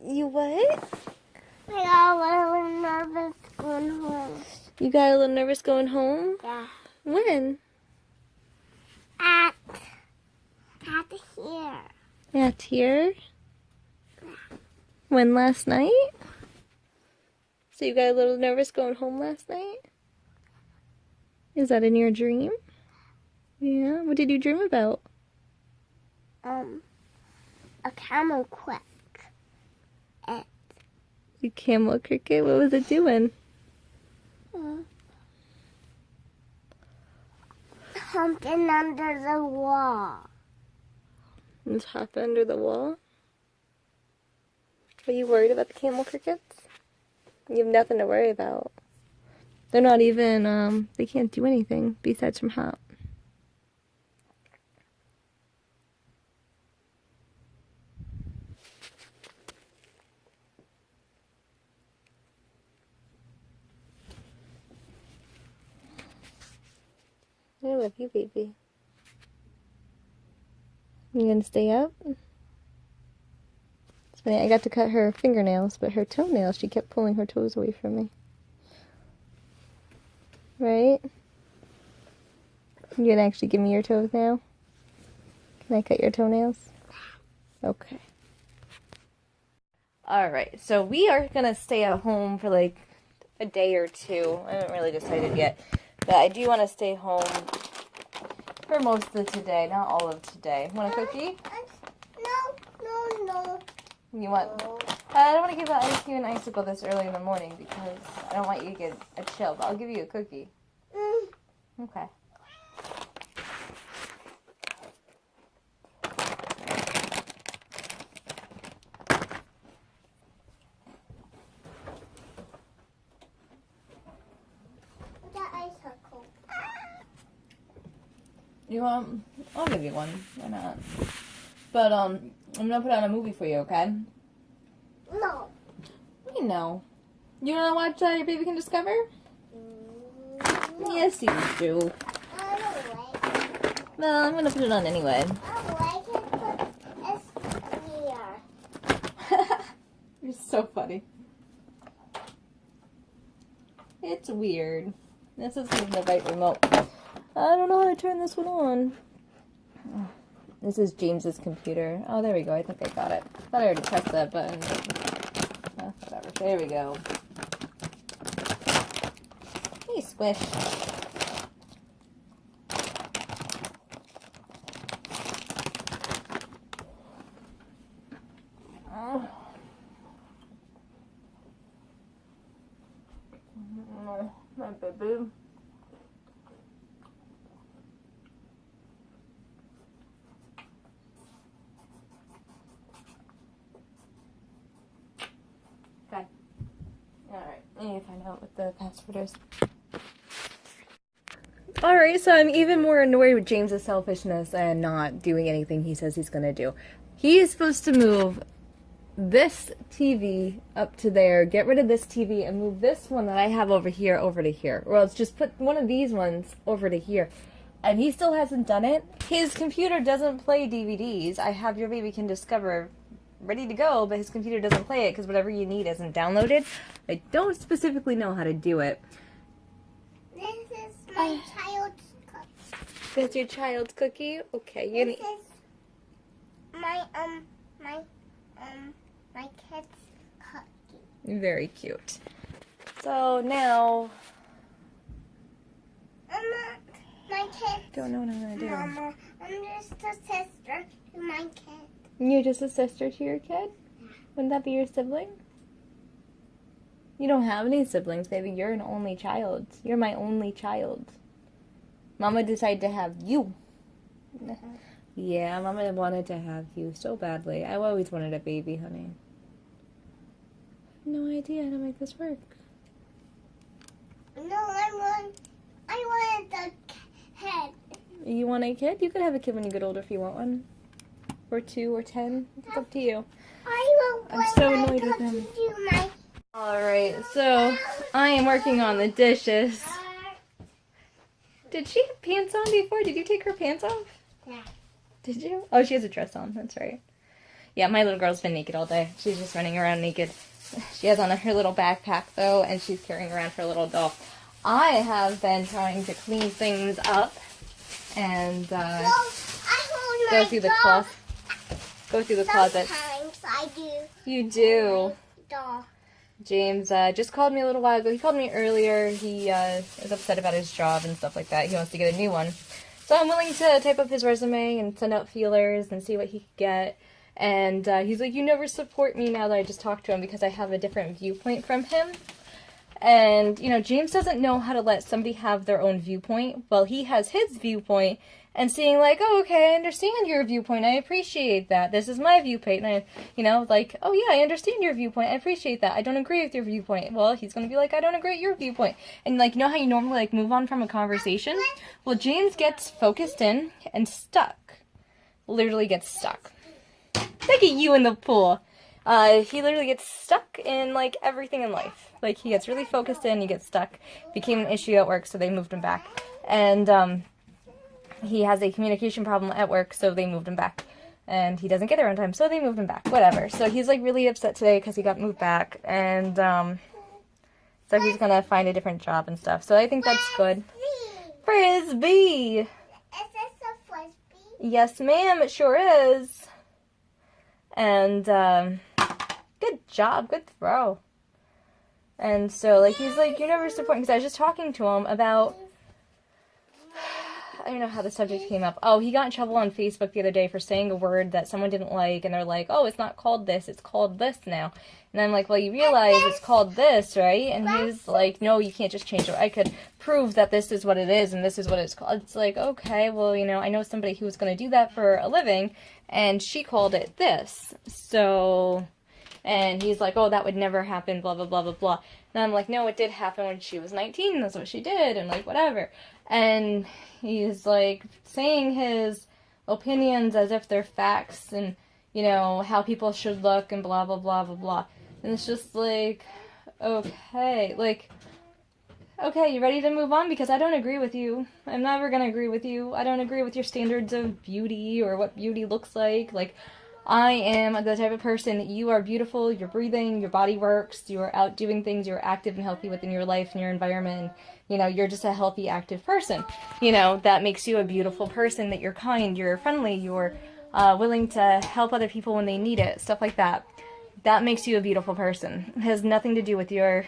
You what? I got a little nervous going home. You got a little nervous going home? Yeah. When? At here. At here? When, last night? So you got a little nervous going home last night? Is that in your dream? Yeah. What did you dream about? A camel quack. A camel cricket? What was it doing? Humping under the wall. It's hopping under the wall? Are you worried about the camel crickets? You have nothing to worry about. They're not even, they can't do anything besides from hop. I love you, baby. You gonna stay up? It's funny, I got to cut her fingernails, but her toenails, she kept pulling her toes away from me. Right? You gonna actually give me your toes now? Can I cut your toenails? Okay. Alright, so we are gonna stay at home for like a day or two. I haven't really decided yet. But I do want to stay home for most of today, not all of today. Want a cookie? No. You want? I don't want to give you an icicle this early in the morning because I don't want you to get a chill, but I'll give you a cookie. Okay. You want? I'll give you one. Why not? But I'm gonna put on a movie for you, okay? No. You know. You wanna watch Your Baby Can Discover? No. Yes, you do. I don't like it. Well, I'm gonna put it on anyway. I don't like it, but it's weird. You're so funny. It's weird. This is the right remote. I don't know how to turn this one on. This is James's computer. Oh, there we go. I think I got it. I thought I already pressed that button. Whatever. There we go. Hey, Squish. Oh. My baby. Okay. Alright, I need to find out what the password is. Alright, so I'm even more annoyed with James's selfishness and not doing anything he says he's gonna do. He is supposed to move this TV up to there, get rid of this TV, and move this one that I have over here over to here. Or else just put one of these ones over to here. And he still hasn't done it. His computer doesn't play DVDs. I have Your Baby Can Discover ready to go, but his computer doesn't play it because whatever you need isn't downloaded. I don't specifically know how to do it. This is my child's cookie. That's your child's cookie? Okay, you This is my kid's cookie. Very cute. So now, My kid. don't know what I'm gonna do. Mama, I'm just a sister to my kid. You're just a sister to your kid? Wouldn't that be your sibling? You don't have any siblings, baby. You're an only child. You're my only child. Mama decided to have you. Yeah, Mama wanted to have you so badly. I always wanted a baby, honey. No idea how to make this work. No, I wanted the kid. You want a kid? You could have a kid when you get older if you want one. Or 2 or 10. It's up to you. I'm so annoyed with him. Alright, so I am working on the dishes. Did she have pants on before? Did you take her pants off? Yeah. Did you? Oh, she has a dress on. That's right. Yeah, my little girl's been naked all day. She's just running around naked. She has on her little backpack, though, and she's carrying around her little doll. I have been trying to clean things up and go through the closet. Go through the closet. Sometimes I do. You do. Doll. James just called me a little while ago. He called me earlier. He is upset about his job and stuff like that. He wants to get a new one. So I'm willing to type up his resume and send out feelers and see what he could get. And he's like, you never support me now that I just talked to him because I have a different viewpoint from him. And, you know, James doesn't know how to let somebody have their own viewpoint. Well, he has his viewpoint and seeing like, oh, okay, I understand your viewpoint. I appreciate that. This is my viewpoint. And I, you know, like, oh, yeah, I understand your viewpoint. I appreciate that. I don't agree with your viewpoint. Well, he's going to be like, I don't agree with your viewpoint. And, like, you know how you normally, like, move on from a conversation? Well, James gets focused in and stuck. Literally gets stuck. Look at you in the pool. He literally gets stuck in, like, everything in life. Like, he gets really focused in, he gets stuck. Became an issue at work, so they moved him back. And, he has a communication problem at work, so they moved him back. And he doesn't get there on time, so they moved him back. Whatever. So he's, like, really upset today because he got moved back. And, so he's gonna find a different job and stuff. So I think that's good. Frisbee! Is this a frisbee? Yes, ma'am, it sure is. And, good job, good throw. And so, like, he's like, you're never supporting, because I was just talking to him about, I don't know how the subject came up. Oh, he got in trouble on Facebook the other day for saying a word that someone didn't like, and they're like, oh, it's not called this, it's called this now. And I'm like, well, you realize it's called this, right? And he's like, no, you can't just change it. I could prove that this is what it is, and this is what it's called. It's like, okay, well, you know, I know somebody who was going to do that for a living, and she called it this. So, and he's like, oh, that would never happen, blah, blah, blah, blah, blah. And I'm like, no, it did happen when she was 19, that's what she did, and like, whatever. And he's like saying his opinions as if they're facts and, you know, how people should look and blah, blah, blah, blah, blah. And it's just like, okay, like, okay, you ready to move on? Because I don't agree with you. I'm never going to agree with you. I don't agree with your standards of beauty or what beauty looks like. Like, I am the type of person that you are beautiful, you're breathing, your body works, you're out doing things, you're active and healthy within your life and your environment, and, you know, you're just a healthy, active person. You know, that makes you a beautiful person, that you're kind, you're friendly, you're willing to help other people when they need it, stuff like that. That makes you a beautiful person. It has nothing to do with your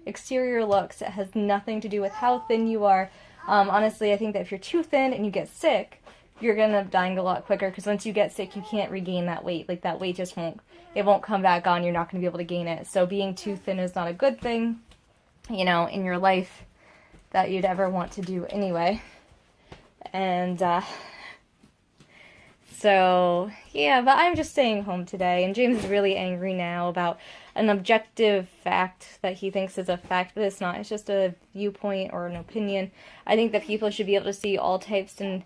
exterior looks. It has nothing to do with how thin you are. Honestly, I think that if you're too thin and you get sick, you're going to end up dying a lot quicker, because once you get sick, you can't regain that weight. Like, that weight just won't come back on. You're not going to be able to gain it. So being too thin is not a good thing, you know, in your life that you'd ever want to do anyway. And, so, yeah, but I'm just staying home today, and James is really angry now about an objective fact that he thinks is a fact, but it's not. It's just a viewpoint or an opinion. I think that people should be able to see all types and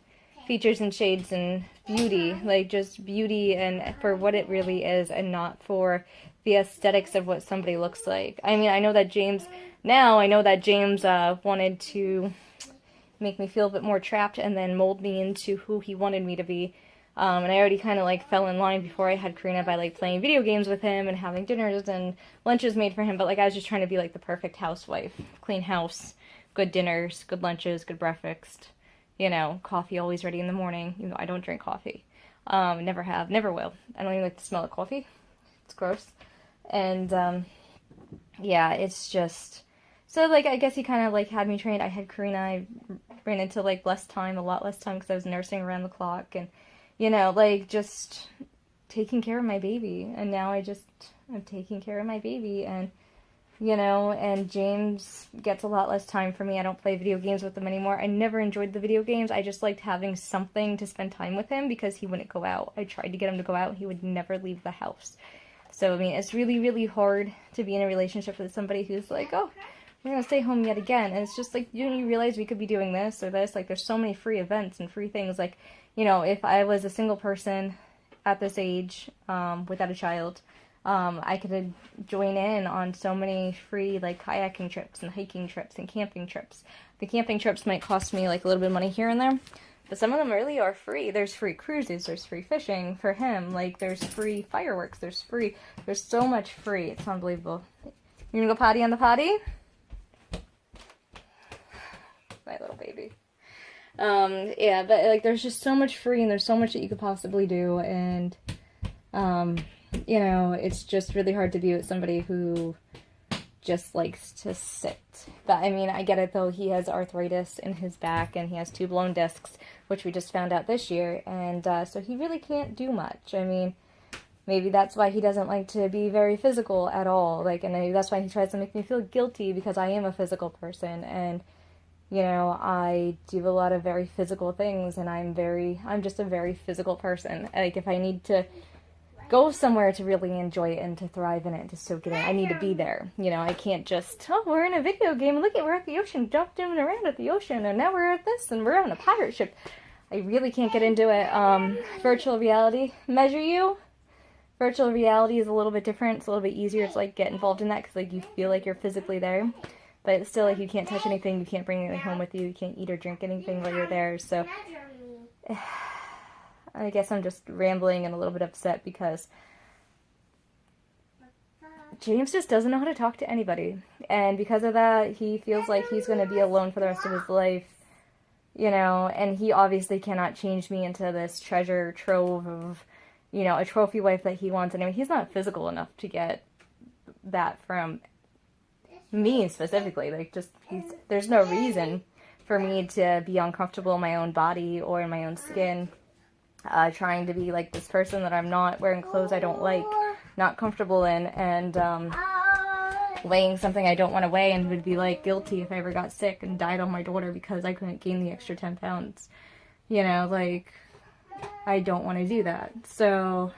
features and shades and beauty, like just beauty and for what it really is, and not for the aesthetics of what somebody looks like. I mean, I know that James wanted to make me feel a bit more trapped and then mold me into who he wanted me to be. And I already kind of like fell in line before I had Karina by like playing video games with him and having dinners and lunches made for him. But like, I was just trying to be like the perfect housewife, clean house, good dinners, good lunches, good breakfast. You know, coffee always ready in the morning. You know, I don't drink coffee. Never have, never will. I don't even like the smell of coffee. It's gross. And, yeah, it's just, so, like, I guess he kind of, like, had me trained. I had Karina, I ran into, like, a lot less time, because I was nursing around the clock, and, you know, like, just taking care of my baby. And now I'm taking care of my baby, and, you know, and James gets a lot less time for me. I don't play video games with him anymore. I never enjoyed the video games. I just liked having something to spend time with him, because he wouldn't go out. I tried to get him to go out, and he would never leave the house. So, I mean, it's really, really hard to be in a relationship with somebody who's like, oh, we're going to stay home yet again. And it's just like, you realize we could be doing this or this. Like, there's so many free events and free things. Like, you know, if I was a single person at this age, without a child, I could join in on so many free, like, kayaking trips and hiking trips and camping trips. The camping trips might cost me, like, a little bit of money here and there, But some of them really are free. There's free cruises, there's free fishing for him. Like, there's free fireworks, there's so much free. It's unbelievable. You gonna go potty on the potty? My little baby. Yeah, but like there's just so much free and there's so much that you could possibly do, and you know, it's just really hard to be with somebody who just likes to sit. But I mean, I get it though, he has arthritis in his back and he has 2 blown discs, which we just found out this year, and so he really can't do much. I mean, maybe that's why he doesn't like to be very physical at all, like, and maybe that's why he tries to make me feel guilty because I am a physical person, and you know, I do a lot of very physical things, and I'm just a very physical person. Like, if I need to go somewhere to really enjoy it and to thrive in it, to soak it in, I need to be there. You know, I can't just, oh, we're in a video game, look at, we're at the ocean, jumping around at the ocean, and now we're at this, and we're on a pirate ship. I really can't get into it. Virtual reality, measure you? Virtual reality is a little bit different, it's a little bit easier to, like, get involved in that, because, like, you feel like you're physically there. But it's still, like, you can't touch anything, you can't bring anything home with you, you can't eat or drink anything while you're there, so I guess I'm just rambling and a little bit upset because James just doesn't know how to talk to anybody, and because of that, he feels like he's going to be alone for the rest of his life, you know, and he obviously cannot change me into this treasure trove of, you know, a trophy wife that he wants. Anyway, he's not physical enough to get that from me specifically. Like, just, there's no reason for me to be uncomfortable in my own body or in my own skin, trying to be like this person that I'm not, wearing clothes I don't like, not comfortable in, and weighing something I don't want to weigh, and would be like guilty if I ever got sick and died on my daughter because I couldn't gain the extra 10 pounds. You know, like, I don't want to do that. So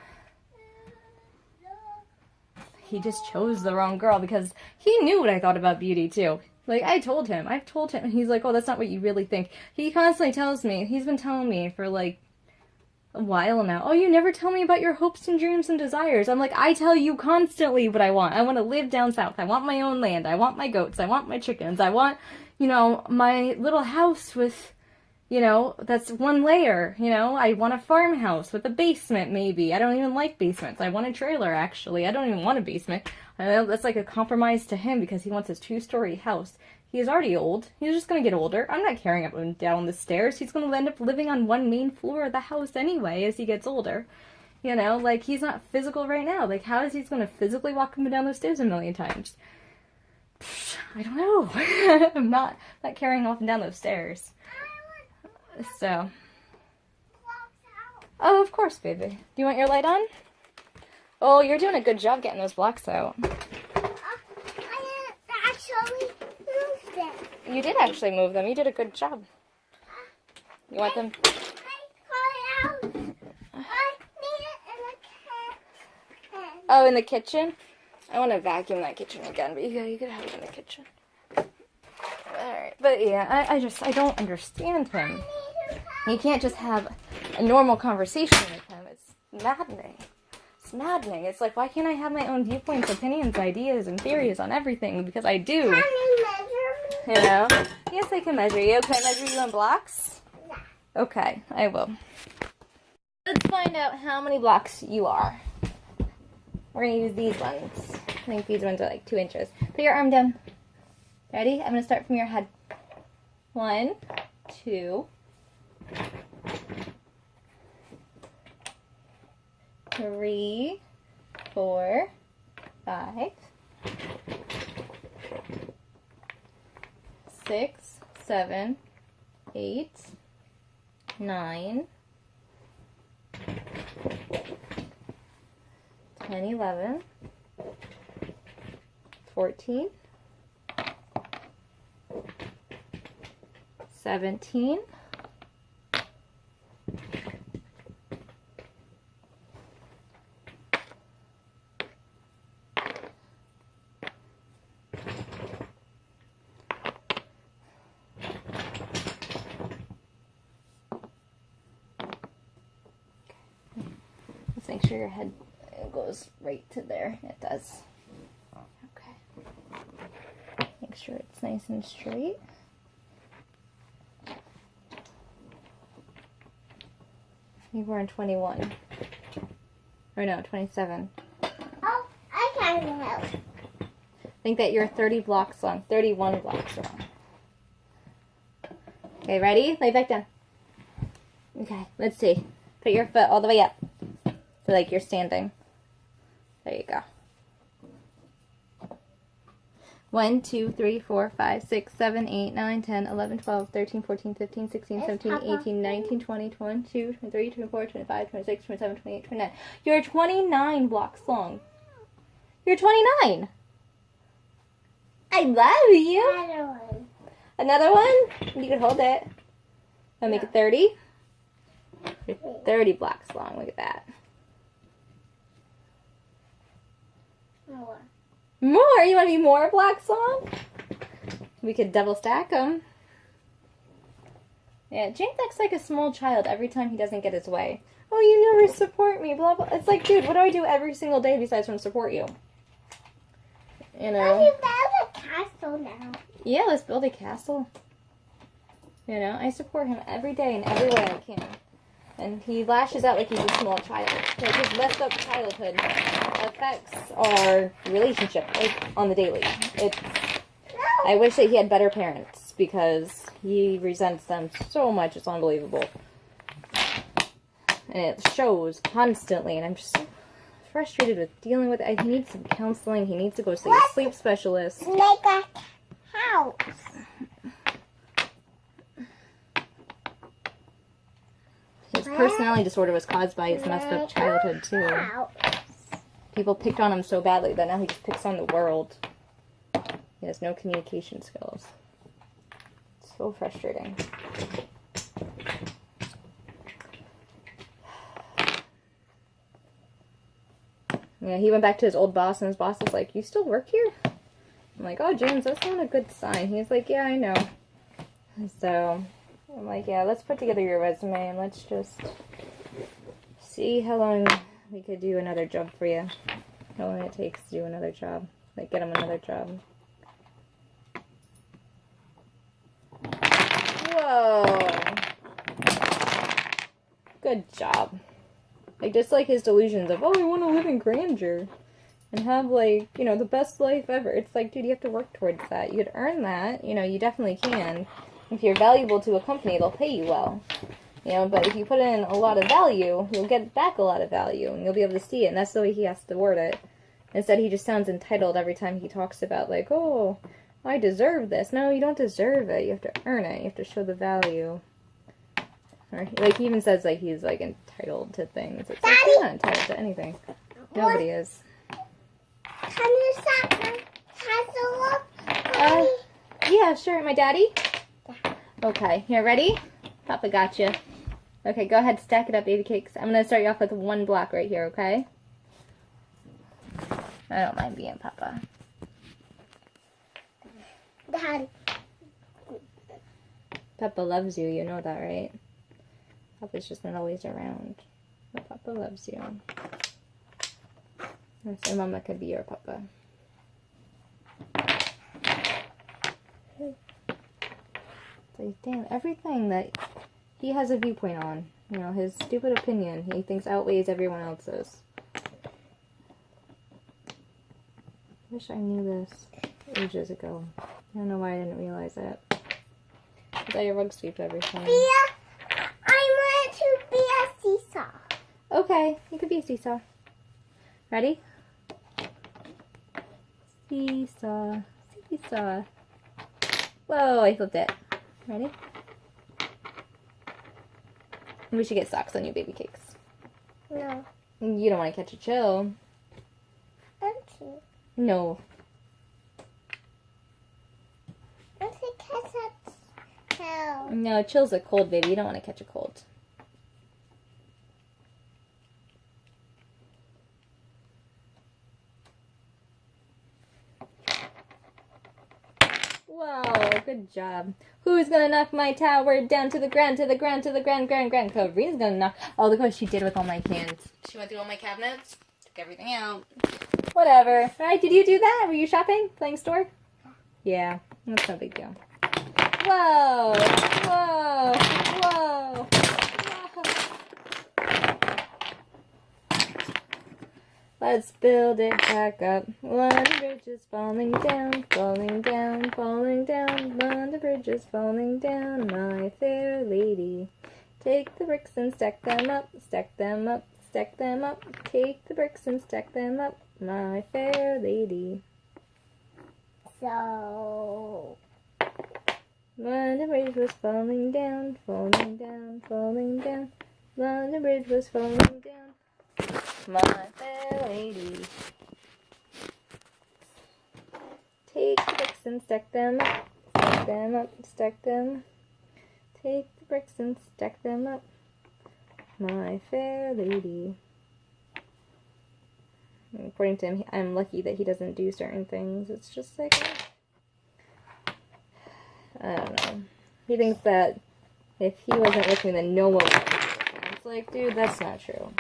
he just chose the wrong girl, because he knew what I thought about beauty too. Like, I've told him, and he's like, oh, that's not what you really think. He constantly tells me, he's been telling me for like a while now, oh, you never tell me about your hopes and dreams and desires. I'm like, I tell you constantly what I want. I want to live down south. I want my own land. I want my goats. I want my chickens. I want, you know, my little house with, you know, that's 1 layer, you know, I want a farmhouse with a basement, maybe. I don't even like basements. I want a trailer, actually. I don't even want a basement. I know that's like a compromise to him because he wants his 2-story house. He's already old. He's just going to get older. I'm not carrying up and down the stairs. He's going to end up living on 1 main floor of the house anyway as he gets older. You know, like, he's not physical right now. Like, how is he going to physically walk up and down those stairs a million times? I don't know. I'm not carrying up and down those stairs. So, oh, of course, baby. Do you want your light on? Oh, you're doing a good job getting those blocks out. I actually moved them. You did actually move them. You did a good job. You want them? I got it out. I need it in the kitchen. Oh, in the kitchen? I want to vacuum that kitchen again, but you could have it in the kitchen. Alright, but yeah, I don't understand him. You can't just have a normal conversation with him. It's maddening. It's maddening. It's like, why can't I have my own viewpoints, opinions, ideas, and theories on everything? Because I do. Can you measure me? You know? Yes, I can measure you. Can I measure you in blocks? Yeah. Okay, I will. Let's find out how many blocks you are. We're going to use these ones. I think these ones are like 2 inches. Put your arm down. Ready? I'm going to start from your head. 1, 2, 3, 4, 5, 6, 7, 8, 9, 10, 11, 14, 17, 'Let's make sure your head goes right to there. It does. Okay. Make sure it's nice and straight. 24 and 21. Or no, 27. Oh, I can help. Think that you're 30 blocks long. 31 blocks long. Okay, ready? Lay back down. Okay, let's see. Put your foot all the way up. So like you're standing. There you go. 1, 2, 3, 4, 5, 6, 7, 8, 9, 10, 11, 12, 13, 14, 15, 16, 17, 18, 19, 20, 22, 23, 24, 25, 26, 27, 28, 29. You're 29 blocks long. You're 29. I love you. Another one. Another one? You can hold it. I'll make it 30. You're 30 blocks long. Look at that. More. More? You want to be more blocks long? We could double stack them. Yeah, James acts like a small child every time he doesn't get his way. Oh, you never support me, blah, blah. It's like, dude, what do I do every single day besides from support you? You know? You build a castle now. Yeah, let's build a castle. You know, I support him every day in every way I can. And he lashes out like he's a small child. Like his messed up childhood affects our relationship on the daily. I wish that he had better parents because he resents them so much. It's unbelievable. And it shows constantly. And I'm just so frustrated with dealing with it. He needs some counseling. He needs to go see a sleep specialist. Make a house. His personality disorder was caused by his messed up childhood, too. People picked on him so badly that now he just picks on the world. He has no communication skills. It's so frustrating. Yeah, he went back to his old boss, and his boss was like, "You still work here?" I'm like, "Oh, James, that's not a good sign." He's like, "Yeah, I know." So I'm like, "Yeah, let's put together your resume, and let's just see how long we could do another job for you. How long it takes to do another job. Like, get him another job." Whoa. Good job. Like, just like his delusions of, oh, I want to live in grandeur and have, like, you know, the best life ever. It's like, dude, you have to work towards that. You could earn that. You know, you definitely can. If you're valuable to a company, they'll pay you well. You know, but if you put in a lot of value, you'll get back a lot of value, and you'll be able to see it, and that's the way he has to word it. Instead, he just sounds entitled every time he talks about, like, oh, I deserve this. No, you don't deserve it. You have to earn it. You have to show the value. Or, like, he even says, like, he's, like, entitled to things. It's like, he's not entitled to anything. Nobody is. Can you set my castle up? Yeah, sure. My daddy? Okay, here, ready? Papa got you. Okay, go ahead, stack it up, baby cakes. I'm going to start you off with one block right here, okay? I don't mind being Papa. Dad. Papa loves you, you know that, right? Papa's just not always around. But Papa loves you. So Mama could be your Papa. Like, damn, everything that he has a viewpoint on, you know, his stupid opinion, he thinks outweighs everyone else's. Wish I knew this ages ago. I don't know why I didn't realize that. I rug sweep everything. I want to be a seesaw. Okay, you could be a seesaw. Ready? Seesaw, seesaw. Whoa, I flipped it. Ready? We should get socks on you, baby cakes. No. You don't want to catch a chill. Auntie. No. Auntie, catch a chill. No, chill's a cold, baby. You don't want to catch a cold. Wow, good job. Who's gonna knock my tower down to the ground, to the ground, to the ground, ground? Karina's gonna knock. Oh, look what she did with all my cans. She went through all my cabinets, took everything out. Whatever. Alright, did you do that? Were you shopping? Playing store? Yeah, that's no big deal. Whoa! Whoa! Whoa! Whoa! Let's build it back up. London Bridge is falling down, falling down, falling down. London Bridge is falling down, my fair lady. Take the bricks and stack them up, stack them up, stack them up. Take the bricks and stack them up, my fair lady. So, London Bridge was falling down, falling down, falling down. London Bridge was falling down, my fair lady. Take the bricks and stack them up, stack them up, stack them. Take the bricks and stack them up, my fair lady. And according to him, I'm lucky that he doesn't do certain things. It's just like, I don't know. He thinks that if he wasn't with me, then no one would. It's like, dude, that's not true.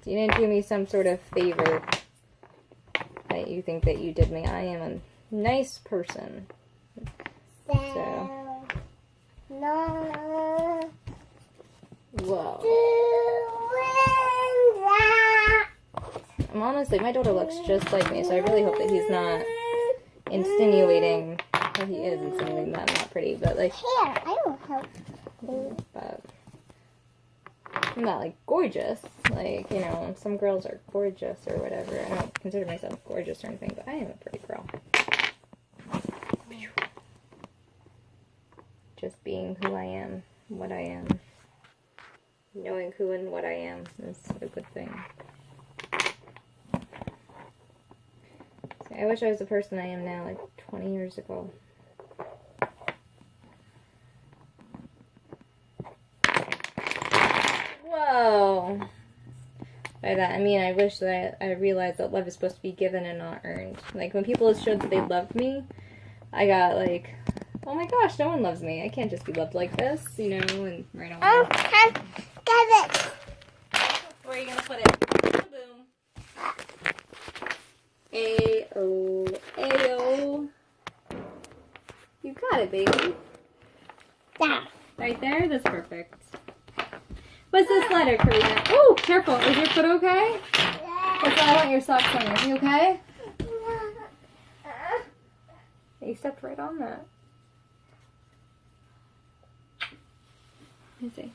You didn't do me some sort of favor that you think that you did me. I am a nice person. So. No. Whoa. Honestly, my daughter looks just like me, so I really hope that he's not insinuating that he is insinuating that I'm not pretty, but like. Here, I will help you. But I'm not like gorgeous. Like, you know, some girls are gorgeous or whatever. I don't consider myself gorgeous or anything, but I am a pretty girl. Just being who I am, what I am. Knowing who and what I am is a good thing. I wish I was the person I am now, like 20 years ago. Whoa! By that, I mean, I wish that I realized that love is supposed to be given and not earned. Like, when people showed that they loved me, I got like, oh my gosh, no one loves me. I can't just be loved like this, you know, and right away. Get it. Where are you gonna put it? Boom. Ayo. Ayo. You got it, baby. There. Right there? That's perfect. What's this letter, Karina? Oh, careful. Is your foot okay? That's why I want your socks on. Are you okay? You stepped right on that. Let me see.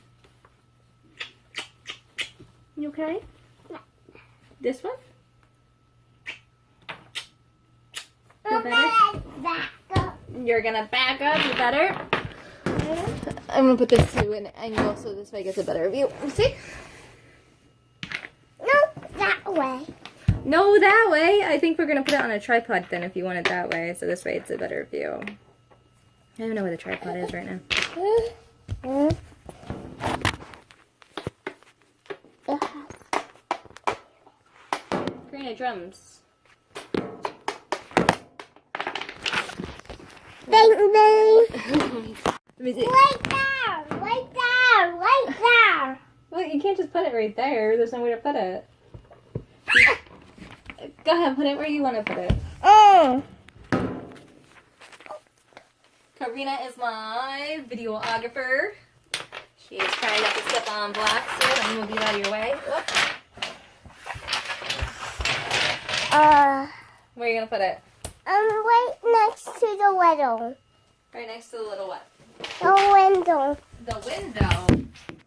You okay? This one? Feel better? Back up. You're gonna back up. You better? I'm gonna put this to an angle so this way gets a better view. See? No, that way. No, that way. I think we're gonna put it on a tripod then if you want it that way. So this way it's a better view. I don't know where the tripod is right now. Karina, drums. Bang, bang. Let me see. Right there. Right there. Right there. Well, you can't just put it right there. There's no way to put it. Go ahead, put it where you want to put it. Karina is my videographer. She is trying not to step on blocks, so let me move you out of your way. Whoop. Where are you going to put it? Right next to the window. Right next to the little what? The window. The window.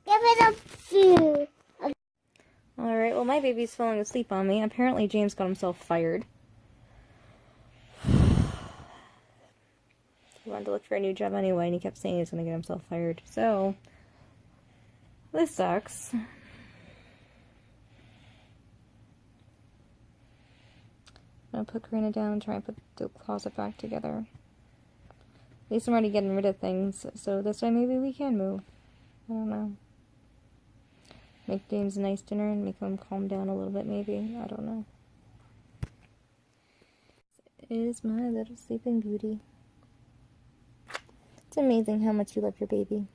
Give it a few. Alright, well my baby's falling asleep on me. Apparently James got himself fired. He wanted to look for a new job anyway, and he kept saying he was going to get himself fired. So, this sucks. I'm going to put Karina down and try and put the closet back together. At least I'm already getting rid of things, so this way maybe we can move. I don't know. Make James a nice dinner and make him calm down a little bit maybe. I don't know. This is my little sleeping beauty. It's amazing how much you love your baby.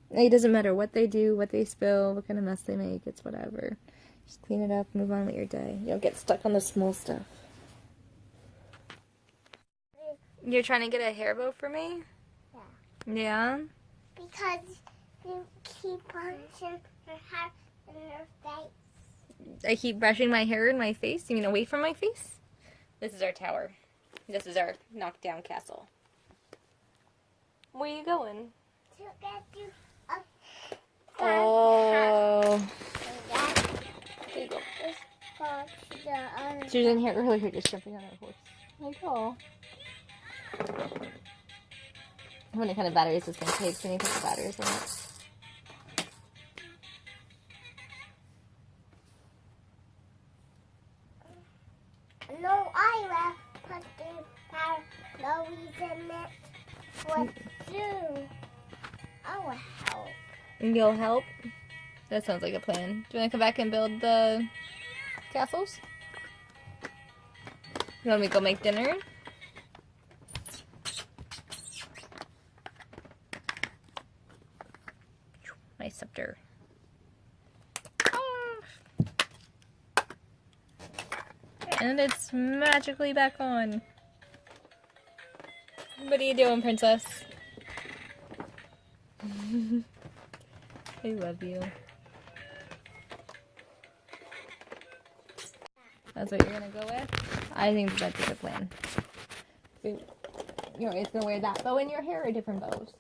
It doesn't matter what they do, what they spill, what kind of mess they make. It's whatever. Just clean it up, move on with your day. You don't get stuck on the small stuff. You're trying to get a hair bow for me? Yeah. Yeah? Because you keep punching her hair in her face. I keep brushing my hair in my face. You mean away from my face? This is our tower. This is our knockdown castle. Where are you going? To get you a Oh. There you go. Let's go to the other. She was in here earlier just jumping on our horse. Like, oh. How many kind of batteries this thing takes? Can you put the batteries in it? No, I will put the batteries in it. What do? I will help. You'll help? That sounds like a plan. Do you want to come back and build the castles? You want me to go make dinner? My scepter. And it's magically back on. What are you doing, princess? I love you. That's what you're gonna go with? I think that's a good plan. You're always gonna wear that bow in your hair or different bows?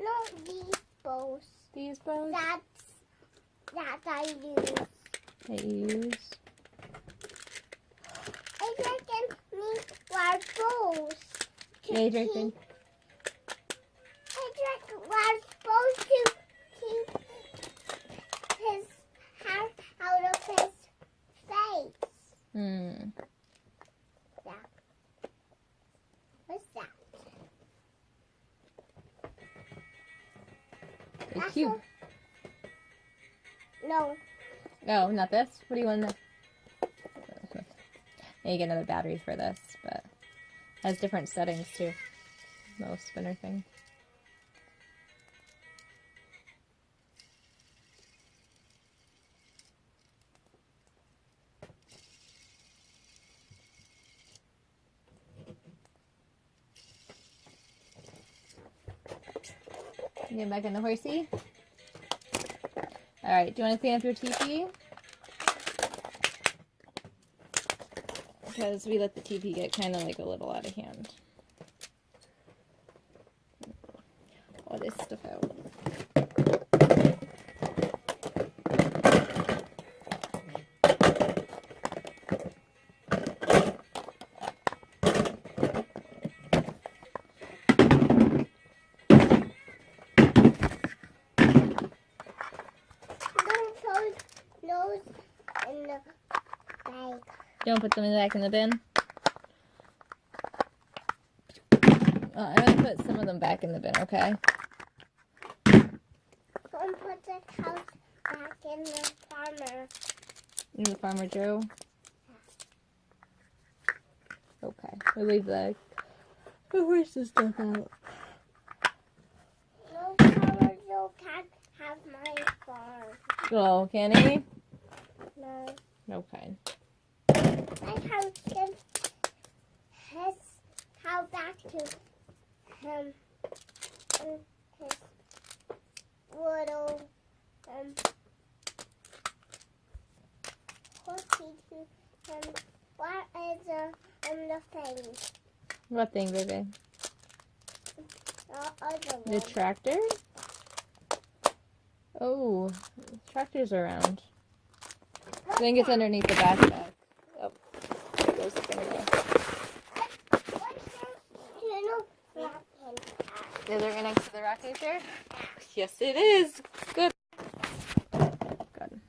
No, these bows. These bows? That I use. That you use? I reckon me wear bows. Yeah, Draken. I reckon we're supposed to keep his hair out of his face. Hmm. Yeah. What's that? It's cute. No. Oh, not this? What do you want? Yeah, you get another battery for this, but it has different settings too. Little spinner thing. Get back in the horsey. Alright, do you want to clean up your teepee? Because we let the teepee get kind of like a little out of hand. All this stuff out. Nose in the bag. Don't put them back in the bin. I'm going to put some of them back in the bin, okay? Don't put the cows back in the farmer. In the farmer Joe? Okay. We leave the horses stuff out. No, farmer Joe can't have my farm. Oh, can he? No. Okay. I have to give his cow back to him and his little horsey to him. What is the thing? What thing, baby? The other The one. tractor? Oh, tractor's around. I think it's underneath the backpack. Oh, there goes the thing there. Is it right next to the rock right there? Yes, it is. Good. Good.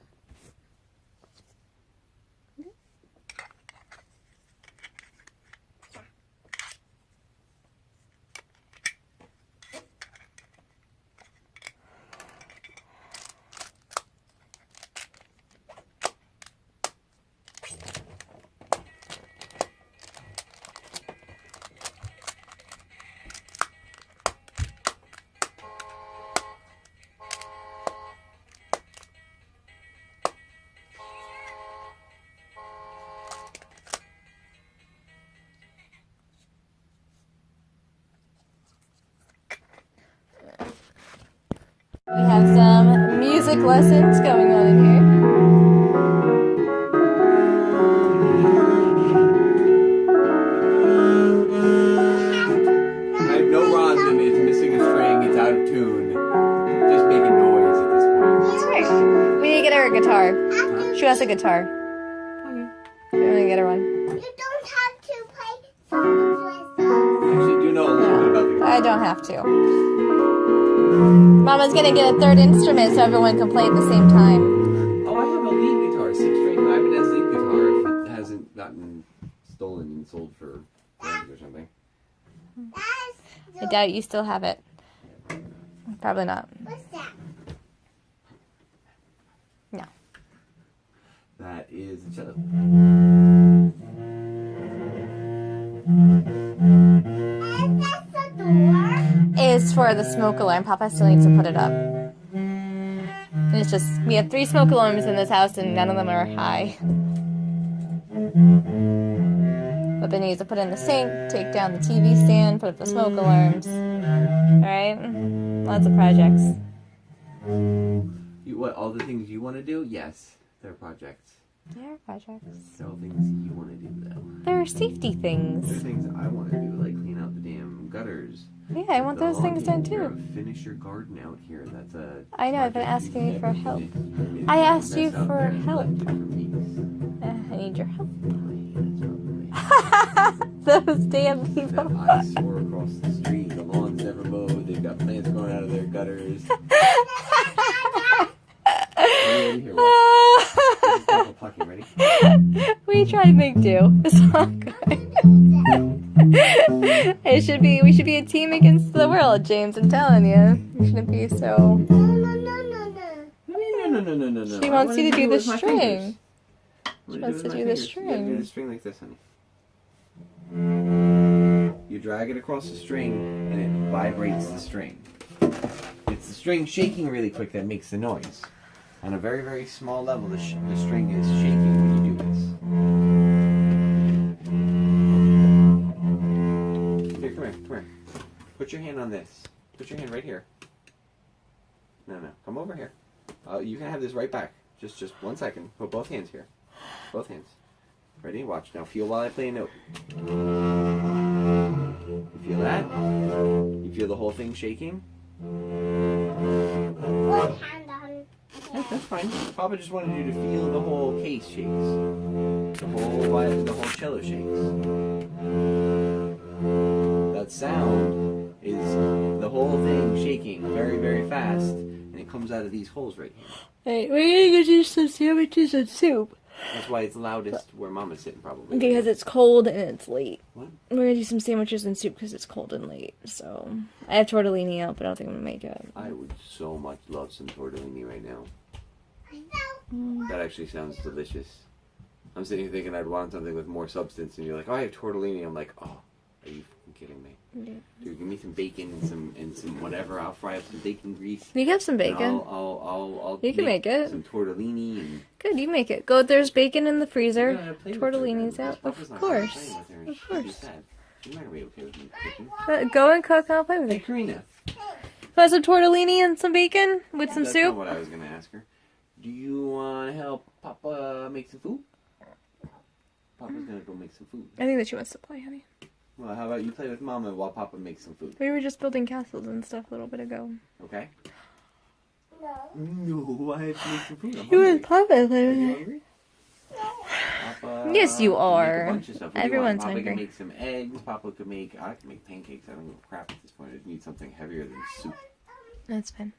music lessons going on in here. I have no rods and it's missing a string, it's out of tune. Just making noise at this point. That's right. We need to get her a guitar. She wants a guitar. Okay. We're gonna get her one. You don't have to play songs with us. I actually do know a little bit about the guitar. I don't have to. Mama's gonna get a third instrument so everyone can play at the same time. Oh, I have a lead guitar, 6-string Ibanez lead guitar if it hasn't gotten stolen and sold for drugs or something. I doubt you still have it. Probably not. What's that? No. That is a cello. Is that the door? It's for the smoke alarm. Papa still needs to put it up. And it's just, we have 3 smoke alarms in this house and none of them are high. But then he needs to put in the sink, take down the TV stand, put up the smoke alarms. Alright? Lots of projects. What, all the things you want to do? Yes, they're projects. They're projects. They're all things you want to do, though. They're safety There are things. things I want to do, like clean out the damn gutters. Yeah, I want those things done too. Finish your garden out here. That's a. I know, I've been project asking you for never help. finished. I asked you Mess up for and help. left it for weeks. I need your help. My hands are really- Those damn That people. eyesore across the street. The lawn's never mowed. They've got plants growing out of their gutters. Here, watch. Papa Pucky, ready? We try to make do. It's not good. We should be a team against the world, James. I'm telling you. You shouldn't be so. No. No. She I wants wanna you to do it the with my fingers. string. I wanna wants it to with do my the fingers. You gotta do string. the string like this, honey. You drag it across the string, and it vibrates the string. It's the string shaking really quick that makes the noise. On a very, very small level, the string is shaking when you do this. Here, come here. Put your hand on this. Put your hand right here. No, come over here. You can have this right back. Just 1 second. Put both hands here. Both hands. Ready? Watch. Now feel while I play a note. You feel that? You feel the whole thing shaking? One hand on. That's fine. Papa just wanted you to feel the whole case shakes. The whole cello shakes. That sound is the whole thing shaking very, very fast, and it comes out of these holes right here. Hey, we're gonna get you some sandwiches and soup. That's why it's loudest where Mama's sitting, probably. Because it's cold and it's late. What? We're gonna do some sandwiches and soup because it's cold and late. So I have tortellini out, but I don't think I'm gonna make it. I would so much love some tortellini right now. That actually sounds delicious. I'm sitting here thinking I'd want something with more substance, and you're like, "Oh, I have tortellini." I'm like, "Oh, are you fucking kidding me?" Yeah. Dude, give me some bacon and some whatever. I'll fry up some bacon grease. You have some and bacon. I'll You can make it. some tortellini and Good, you make it. Go. There's bacon in the freezer. Yeah, I played with her, Tortellini's man. out. Papa's Of not gonna course. play with her, and Of she'd be course. sad. She's not gonna be okay with me cooking. Go and cook. I'll play with Hey, it. Karina. Want some tortellini and some bacon with some That's soup? not what I was gonna ask her. Do you want to help Papa make some food? Papa's gonna go make some food. I think that she wants to play, honey. Well, how about you play with Mama while Papa makes some food? We were just building castles and stuff a little bit ago. Okay? No. No, I have to make some food. I'm You hungry. and Papa Are play with you it. hungry? Papa, Yes, you can make a are. bunch of stuff. What do you Everyone's want? Papa hungry. can make some eggs. Papa could make. I can make pancakes. I don't give a crap at this point. I just need something heavier than soup. That's fine.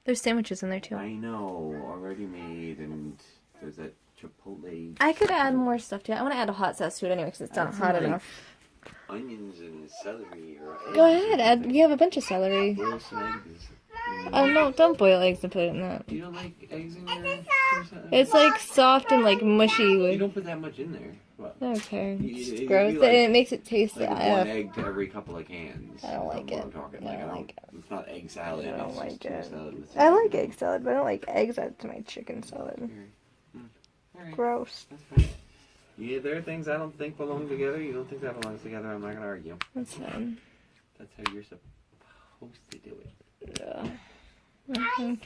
There's sandwiches in there too. I know, already made, and there's that chipotle. I could add more stuff to it. I want to add a hot sauce to it anyway because it's not Add hot some, like, enough. Onions and celery or eggs. Go ahead. Add. We have a bunch of celery. Boil some eggs. Oh no! Don't boil eggs and put it in that. You don't like eggs in your It's like soft and like mushy. You With... don't put that much in there. What? Okay. You- It's it'd gross. be like- It makes it taste. Like one egg to every couple of cans. I don't is like what it. I'm talking. I Like, don't like it. It's not egg salad. I don't it's like just it. salad with I like egg salad, but I don't like eggs added to my chicken salad. Alright, Gross. that's fine. Yeah, there are things I don't think belong together. You don't think that belongs together. I'm not gonna argue. That's fine. That's how you're supposed to do it. Yeah. Mhm.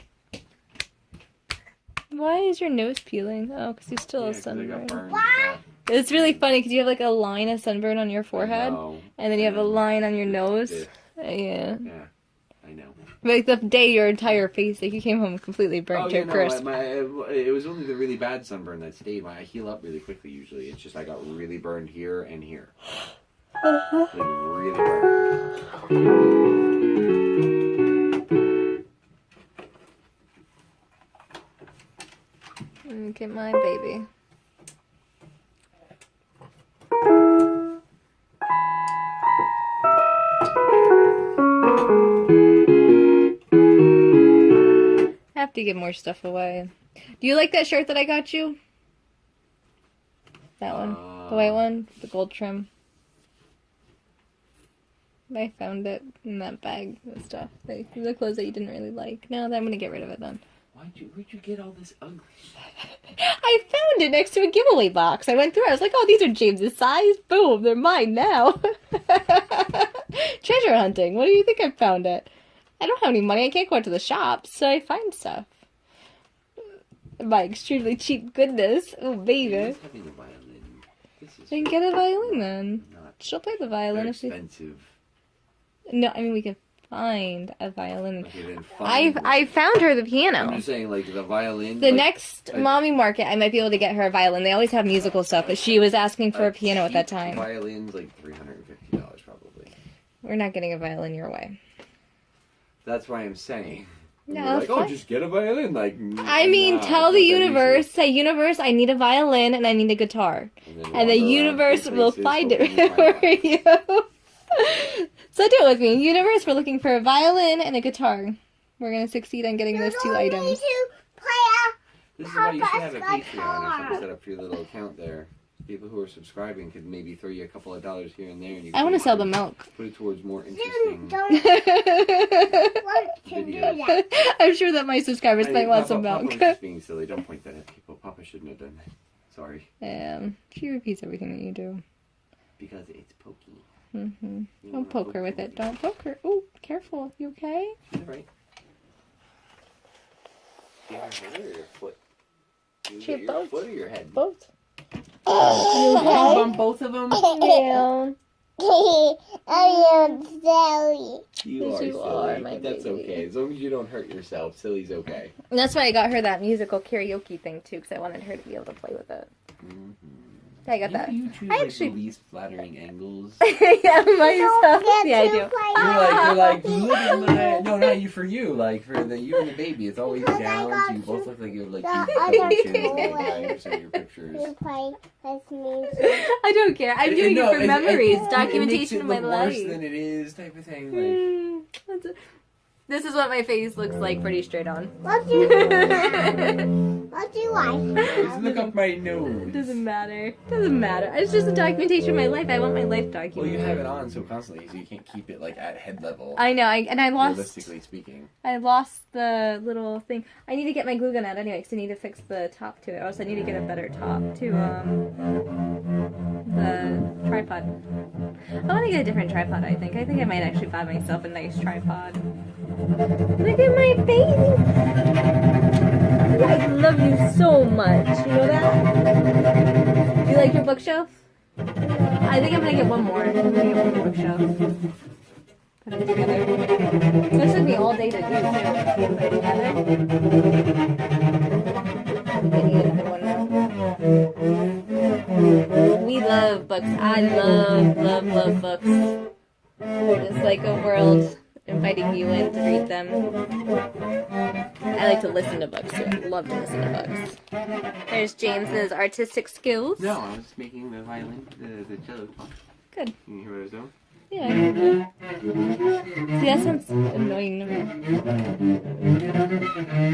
Why is your nose peeling? Oh, because you still have 'cause I got sunburn. burned. It's really funny because you have like a line of sunburn on your forehead, know. and then you have a line on your nose. this. Yeah. Yeah, I know. Like the day your entire face, like you came home completely burnt to a crisp. It was only the really bad sunburn that stayed. I heal up really quickly usually. It's just I got really burned here and here. Like really burned. Look at my baby. I have to give more stuff away. Do you like that shirt that I got you? That one? The white one? The gold trim? I found it in that bag of stuff. The clothes that you didn't really like. No, then I'm going to get rid of it then. Where'd you get all this ugly stuff? I found it next to a giveaway box. I went through it. I was like, oh, these are James's size. Boom, they're mine now. Treasure hunting. What do you think I found it? I don't have any money. I can't go out to the shops, so I find stuff. My extremely cheap goodness. Oh, baby. Having a violin. Then get a violin then. She'll play the violin They're if you... expensive. No, I mean we can find a violin. Okay, then find I found her the piano. I'm just saying, like, the violin... The like, next mommy market, I might be able to get her a violin. They always have musical stuff, but she was asking for a piano at that time. Violin's like $350 probably. We're not getting a violin your way. That's why I'm saying. No, You're like, fine. oh, just get a violin. Like, I mean, nah, tell it's the not that universe, easy. say, universe, I need a violin and I need a guitar. And the wander around universe to will places find it hoping you for find you. So do it with me. Universe, we're looking for a violin and a guitar. We're going to succeed on getting those two items. This is why you should have a Patreon or something set up for your little account there. People who are subscribing could maybe throw you a couple of dollars here and there. And you I want to sell the milk. Put it towards more interesting videos. I'm sure that my subscribers might want some Papa milk. was just being silly. Don't point that at people. Papa shouldn't have done that. Sorry. She repeats everything that you do. Because it's pokey. Mm-hmm. Don't poke her with it. Don't poke her. Oh, careful. You okay? She's alright. Your head or your foot? You She get your both. foot or your head? Both. On both of them? Yeah. I am silly. You Yes, are you silly, are, my but that's baby. okay. As long as you don't hurt yourself, silly's okay. And that's why I got her that musical karaoke thing too, because I wanted her to be able to play with it. Mm-hmm. I got that. You choose I like, actually- the least flattering angles. Yeah, myself. Yeah, I do. You're like, look at my... No, not you, for you. Like, for you and the baby, it's always Because I down, got so you both look like you have, like, the two other chins toy. on some of your pictures. You play with me. I don't care. I'm doing it for memories, It makes documentation it of my look worse life. than it is, type of thing. Like, This is what my face looks like, pretty straight on. What do you just look like? up my nose. Doesn't matter. Doesn't matter. It's just a documentation of my life. I want my life Well, documented. you have it on so constantly, so you can't keep it, like, at head level. I know. I lost. Realistically speaking. I lost the little thing. I need to get my glue gun out anyway, because I need to fix the top to it. Also, I need to get a better top to the tripod. I want to get a different tripod. I think I might actually buy myself a nice tripod. Look at my baby. I love you so much. You know that? Do you like your bookshelf? I think I'm gonna get one more. I'm gonna get one more bookshelf. Put it together. This took me all day to do too. Put it together. I'm getting a good one now. We love books. I love books. It's like a world inviting you in to read them. I like to listen to books too. I love to listen to books. There's James's artistic skills. No, I was making the violin, the cello talk. Good. Can you hear what I was doing? Yeah. See, that sounds annoying to me.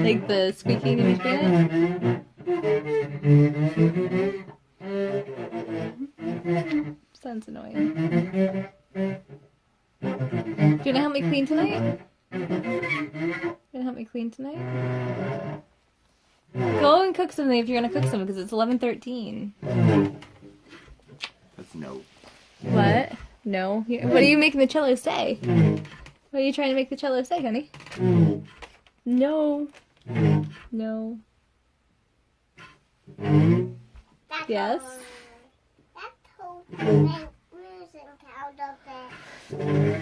Like the squeaking in between it. Sounds annoying. Do you want to help me clean tonight? You want to help me clean tonight? Go and cook something if you're going to cook something, because it's 11:13. That's no. What? No. What are you making the cello say? What are you trying to make the cello say, honey? No. No. That's Yes? That's whole music out of it.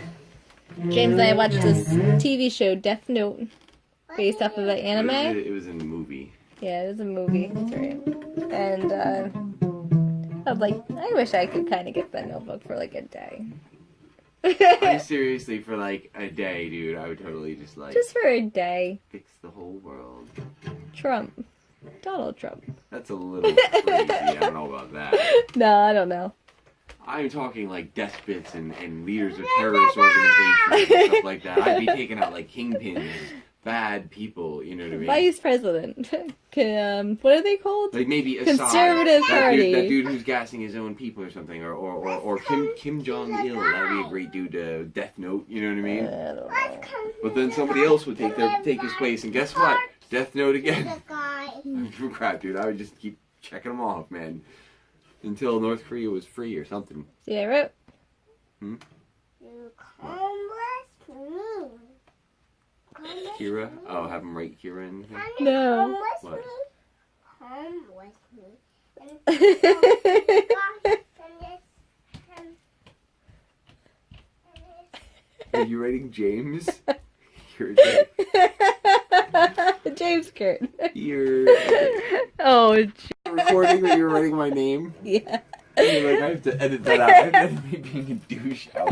James and I watched this TV show, Death Note, based off of an anime. It was in a movie. Yeah, it was a movie. That's right. And I was like, I wish I could kind of get that notebook for like a day. I seriously, for like a day, dude, I would totally just like Just for a day. fix the whole world. Trump. Donald Trump. That's a little crazy. I don't know about that. No, I don't know. I'm talking like despots and leaders of terrorist organizations and stuff like that. I'd be taking out like kingpins, bad people, you know what I mean? Vice President. What are they called? Like maybe Assad, Conservative Party. that dude who's gassing his own people or something, or Kim Jong Il. That would be a great dude to Death Note. You know what I mean? I don't know. But then somebody else would take his place, and guess what? Death Note again. The guy. Crap, dude. I would just keep checking them off, man, until North Korea was free or something. See, I wrote. You come with me. Kira? Oh, have him write Kira and anything? No. Come with me. Come with me. Are you writing James? You're a dick. James Kurt. You're Oh, recording that you're writing my name. yeah. And you're like, I have to edit that out. I have to edit me being a douche out.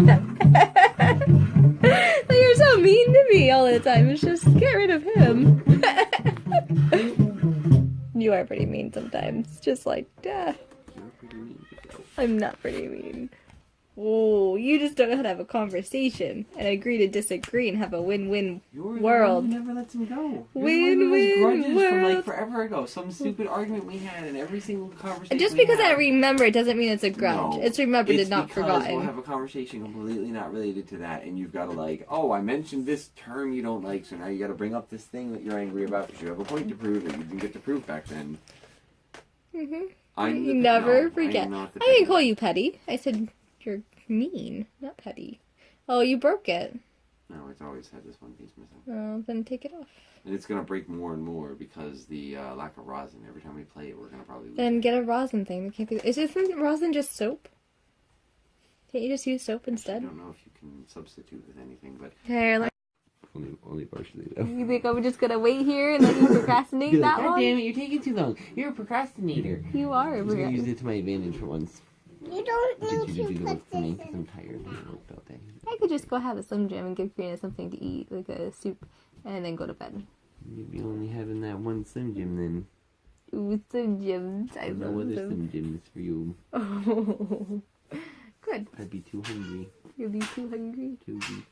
You're so mean to me all the time. It's just get rid of him. You are pretty mean sometimes. Just like, You're pretty mean. I'm not pretty mean. Oh, you just don't know how to have a conversation and agree to disagree and have a win-win You're the world. one who never lets him go. You're Win, the one who has win, grudges from like world. forever ago. Some stupid argument we had in every single conversation. And just we because I had. remember it doesn't mean it's a grudge. No, It's remembered it's and not because forgotten. we'll have a conversation completely not related to that, and you've got to like, oh, I mentioned this term you don't like, so now you got to bring up this thing that you're angry about because you have a point to prove that you didn't get to prove back then. You never forget. I I didn't call you petty. I said you're mean, not petty. Oh, you broke it. No, it's always had this one piece missing. Oh, then take it off. And it's gonna break more and more because the lack of rosin. Every time we play it, we're gonna probably lose. Then get a rosin thing. It can't be. Isn't rosin just soap? Can't you just use soap I instead? don't know if you can substitute with anything, but Here, like, only partially though. you think I'm just gonna wait here and let you procrastinate that God long? damn it, you're taking too long. You're a procrastinator. You are. I'm gonna use it to my advantage for once. You don't Get need you to do to the put work for me this because in. I'm tired. I worked all day. I could just go have a Slim Jim and give Karina something to eat, like a soup, and then go to bed. You'd be only having that one Slim Jim then. Ooh, Slim Jims. I No love other them. Slim Jims for you. Oh, good. I'd be too hungry. You'll be too hungry. Too weak.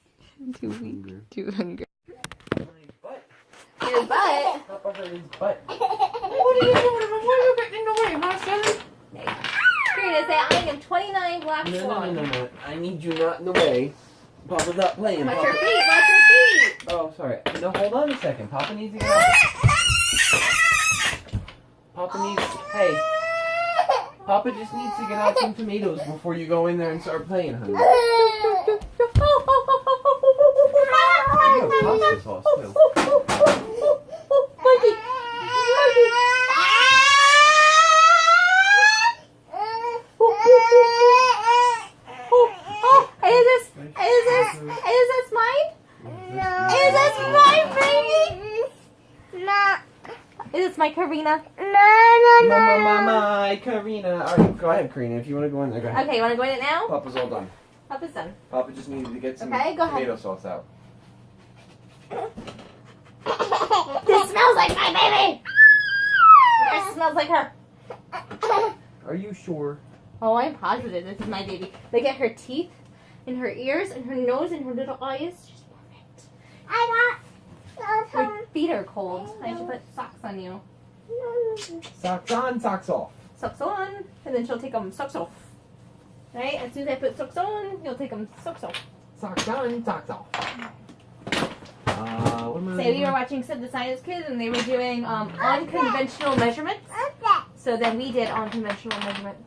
Too Hunger. weak. Too hungry. My butt. Your butt. Stop over his butt. What are you doing? What are you getting in the way, huh, son? Karina, say I am 29 black swan. No. I need you not in the way. Papa's not playing. Watch Papa. your feet. Watch your feet. Oh, sorry. No, hold on a second. Papa needs to get out. Papa needs... Hey. Papa just needs to get out some tomatoes before you go in there and start playing, honey. You have pasta sauce, too. Monkey. Is this mine? No. Is this mine, baby? No. Is this my Karina? No. Mama, Karina. All right, go ahead, Karina. If you want to go in there, go ahead. Okay, you want to go in it now? Papa's all done. Papa's done. Papa just needed to get some Okay, go ahead. tomato sauce out. This smells like my baby. This smells like her. Are you sure? Oh, I'm positive this is my baby. Look at her teeth, and her ears, and her nose, and her little eyes. She's perfect. I got Her feet are cold. I should put socks on you. Socks on, socks off. Socks on, and then she'll take them socks off. Right? As soon as I put socks on, you'll take them socks off. Socks on, socks off. What am I Say we were watching Sid the Science Kid, and they were doing unconventional measurements. So then we did unconventional measurements.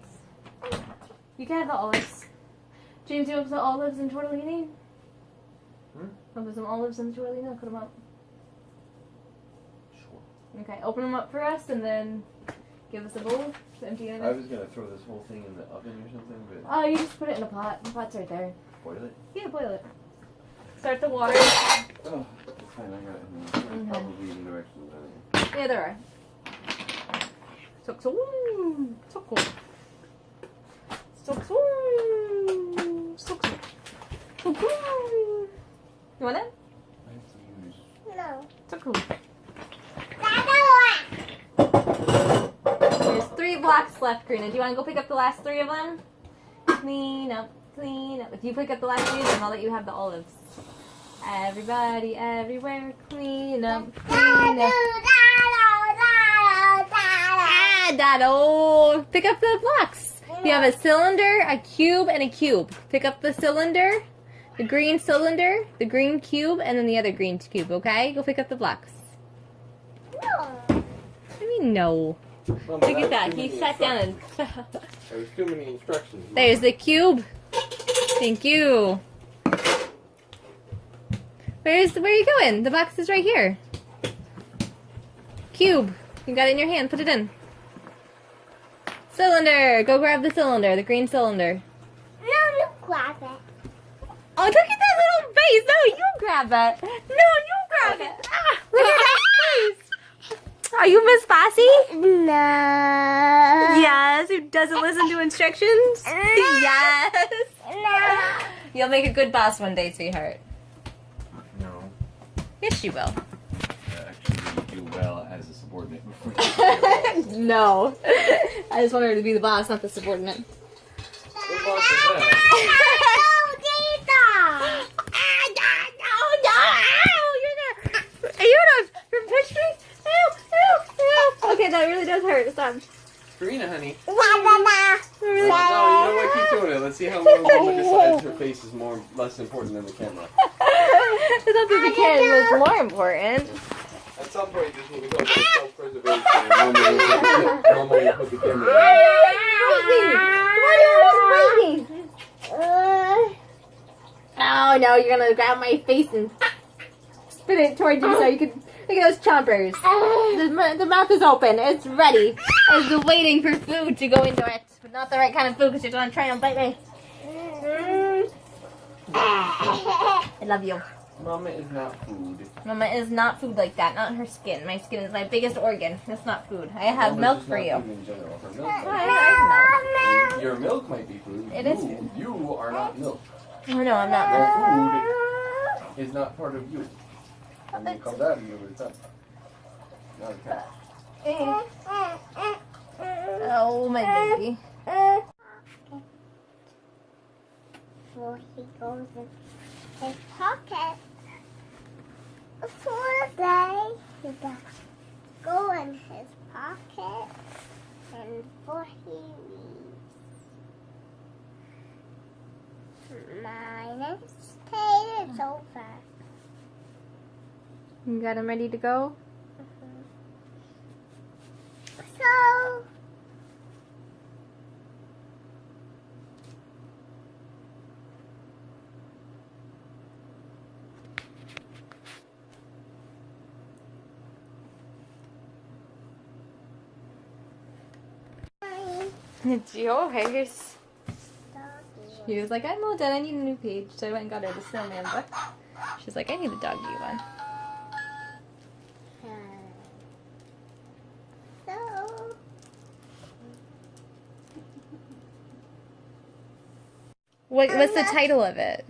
You can have the olives. James, you have the olives and tortellini? I'll put some olives in the tortellini. I'll put them up. Sure. Okay, open them up for us, and then Give us a bowl to empty it in. I was gonna throw this whole thing in the oven or something, but Oh, you just put it in a pot. The pot's right there. boil it. Yeah, boil it. Start the water. Oh, it's fine. I got it. Okay. Probably in directions. Yeah, there are. So cool. So cool. So cool. So cool. So cool. You want it? I have to use. No. So cool. Dada. There's 3 blocks left, Karina. Do you want to go pick up the last 3 of them? Clean up, clean up. If you pick up the last 3 of them, I'll let you have the olives. Everybody, everywhere, clean up, clean up. Ah, Dado. Pick up the blocks. You have a cylinder, a cube, and a cube. Pick up the cylinder, the green cylinder, the green cube, and then the other green cube, okay? Go pick up the blocks. No. What do you mean, no? Look at that. He sat down and... There was too many instructions. There's the cube. Thank you. Where are you going? The box is right here. Cube. You got it in your hand. Put it in. Cylinder. Go grab the cylinder. The green cylinder. No, you grab it. Oh, look at that little face. No, you grab it. No, you grab it. Ah, look at that face. Are you Miss Bossy? No. Yes. Who doesn't listen to instructions? Yes. No. You'll make a good boss one day, sweetheart. No. Yes, you will. Actually, you do well as a subordinate before you No. I just want her to be the boss, not the subordinate. What boss is that? You're push me? Okay, that really does hurt. Stop. Karina, honey. No. No, you know what? Keep doing it. Let's see how long Mama decides her face is less important than the camera. I thought that the camera was more important. At some point, this will become self-preservation. Mama will put the camera down. Why are you always biting? Oh no, you're gonna grab my face and spin it towards you so you can look at those chompers. The mouth is open. It's ready. It's waiting for food to go into it, but not the right kind of food because you're gonna try and bite me. I love you. Mama is not food. Mama is not food like that. Not her skin. My skin is my biggest organ. That's not food. I have Mama's milk just for not you. food in general. Her milk I might have milk. be- Your milk might be food. It is food. You are not milk. Oh no, I'm not. Your food is not part of you. And it comes out of you with time. Not a cat. Oh my baby. Before he goes in his pocket. For a day, he does go in his pocket, and before he leaves, mine is paid. It's over. You got him ready to go? So. It's yours. She was like, I'm all done. I need a new page. So I went and got her the snowman book. She's like, I need the doggy one. So. What's the title of it?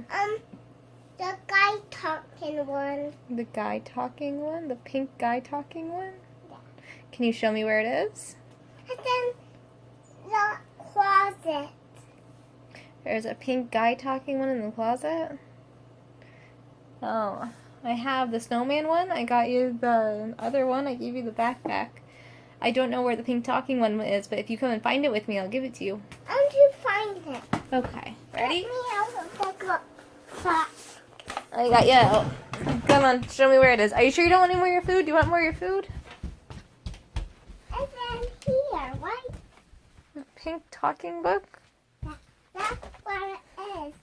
The guy talking one. The guy talking one? The pink guy talking one? Yeah. Can you show me where it is? And then the closet. There's a pink guy talking one in the closet? Oh, I have the snowman one. I got you the other one. I gave you the backpack. I don't know where the pink talking one is, but if you come and find it with me, I'll give it to you. I'm to find it. Okay, ready? Let me have a book. I got you. Oh, come on, show me where it is. Are you sure you don't want any more of your food? Do you want more of your food? And then here, right? The pink talking book? That's what it is.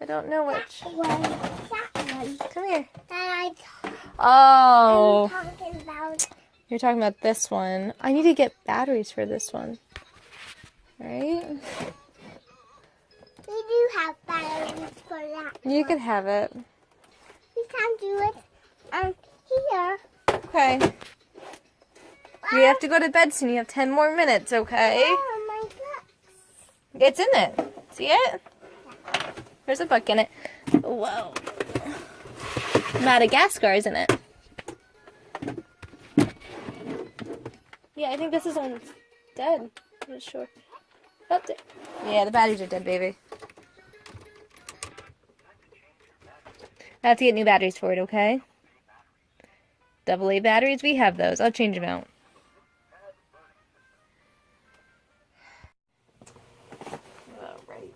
I don't know which. That one. Come here. That Oh. I'm talking about You're talking about this one. I need to get batteries for this one. Right? We do have batteries for that. You can have it. We can do it here. Okay. We have to go to bed soon. You have 10 more minutes, okay? Oh, my God. It's in it. See it? There's a book in it. Whoa. Madagascar's in it. Yeah, I think this is one dead. I'm not sure. Oh, yeah, the batteries are dead, baby. I have to get new batteries for it, okay? AA batteries, we have those. I'll change them out. Alright.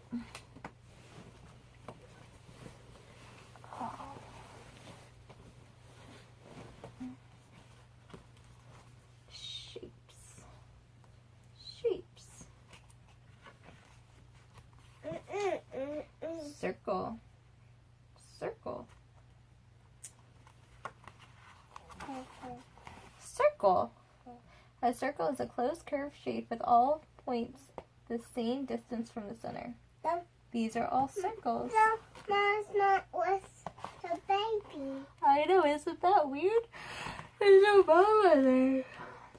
Shapes. Circle. Circle. Circle. A circle is a closed curved shape with all points the same distance from the center. These are all circles. No, Mom's not with the baby. I know, isn't that weird? There's no mama there.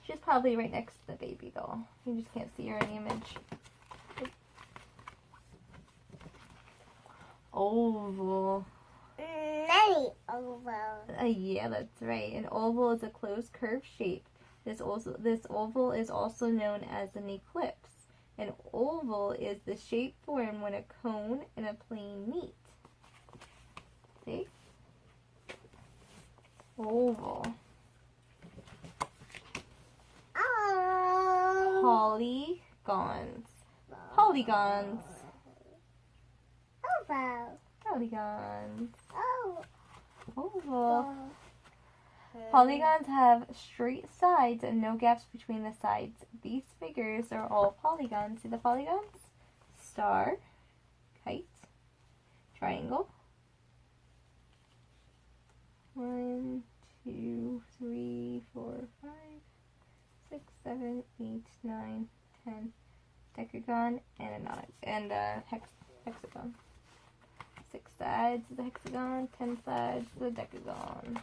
She's probably right next to the baby though. You just can't see her in the image. Oval. Many oval. Yeah, that's right. An oval is a closed curved shape. This oval is also known as an ellipse. An oval is the shape formed when a cone and a plane meet. See? Oval. Oh. Polygons. Polygons. Oval. Polygons. Oh. Oval. Polygons have straight sides and no gaps between the sides. These figures are all polygons. See the polygons? Star, kite, triangle. 1, 2, 3, 4, 5, 6, 7, 8, 9, 10. Decagon and a hexagon. 6 sides of the hexagon, 10 sides of the decagon.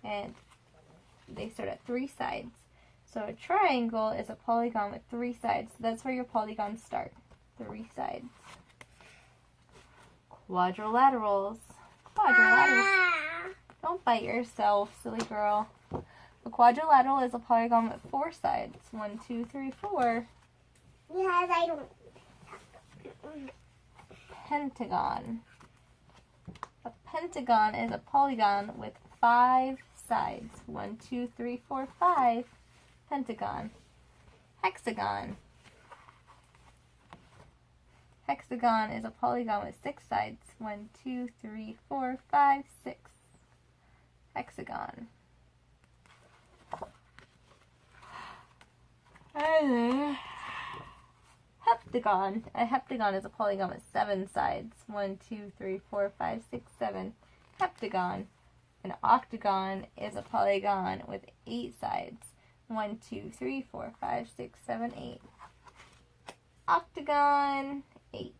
And they start at 3 sides. So a triangle is a polygon with 3 sides. So that's where your polygons start. 3 sides. Quadrilaterals. Quadrilaterals. Don't bite yourself, silly girl. A quadrilateral is a polygon with 4 sides. 1, 2, 3, 4. Because I don't. Pentagon. A pentagon is a polygon with 5 sides. 1, 2, 3, 4, 5. Pentagon. Hexagon. Hexagon is a polygon with 6 sides. 1, 2, 3, 4, 5, 6. Hexagon. Heptagon. A heptagon is a polygon with 7 sides. 1, 2, 3, 4, 5, 6, 7. Heptagon. An octagon is a polygon with 8 sides. 1, 2, 3, 4, 5, 6, 7, 8. Octagon. 8.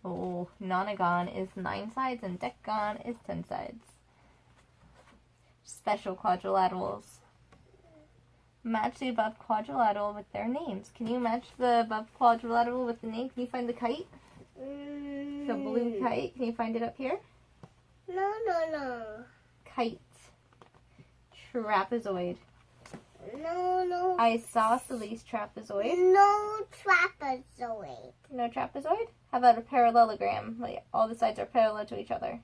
Oh, nonagon is 9 sides and decagon is 10 sides. Special quadrilaterals. Match the above quadrilateral with their names. Can you match the above quadrilateral with the name? Can you find the kite? The blue kite. Can you find it up here? No. Kite. Trapezoid. No. Isosceles trapezoid. No trapezoid. No trapezoid? How about a parallelogram? Like all the sides are parallel to each other.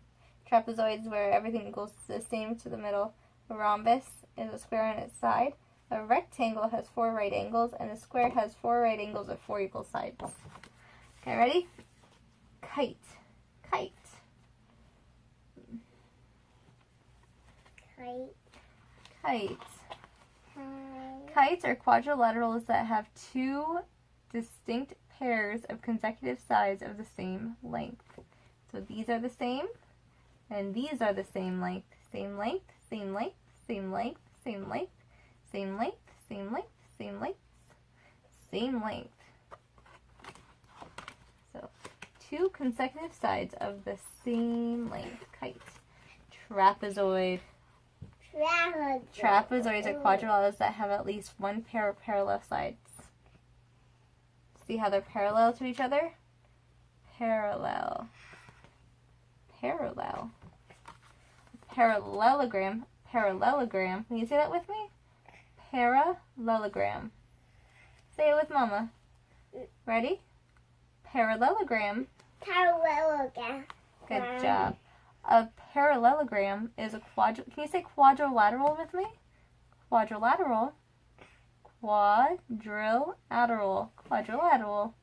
Trapezoids where everything goes the same to the middle. A rhombus is a square on its side. A rectangle has 4 right angles, and a square has 4 right angles with 4 equal sides. Okay, ready? Kite. Kite. Kite. Kites are quadrilaterals that have 2 distinct pairs of consecutive sides of the same length. So these are the same. And these are the same length, same length, same length, same length, same length, same length, same length, same length, same length. So 2 consecutive sides of the same length kite. Trapezoid. Trapezoids are quadrilaterals that have at least one pair of parallel sides. See how they're parallel to each other? Parallel. Parallel. Parallelogram. Parallelogram. Can you say that with me? Parallelogram. Say it with Mama. Ready? Parallelogram. Parallelogram. Good job. A parallelogram is a Can you say quadrilateral with me? Quadrilateral. Quadrilateral. Quadrilateral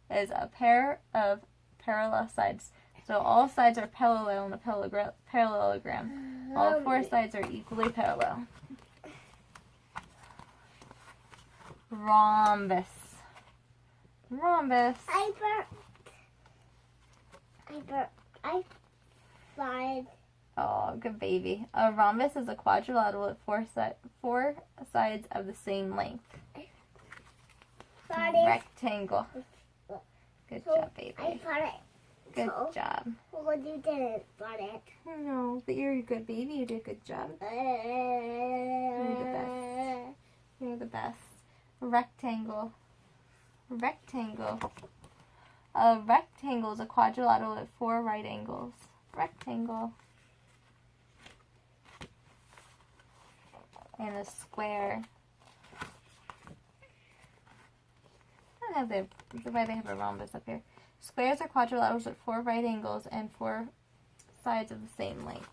is a pair of parallel sides. So all sides are parallel in a parallelogram. All 4 sides are equally parallel. Rhombus. Rhombus. I find. Oh, good baby. A rhombus is a quadrilateral with 4 sides of the same length. Rectangle. Good job, baby. I found it. Good job. Well, you didn't find it. No, but you're a good baby. You did a good job. You're the best. You're the best. Rectangle. Rectangle. A rectangle is a quadrilateral with 4 right angles. Rectangle. And a square. I don't have why they have a rhombus up here. Squares are quadrilaterals with 4 right angles and 4 sides of the same length.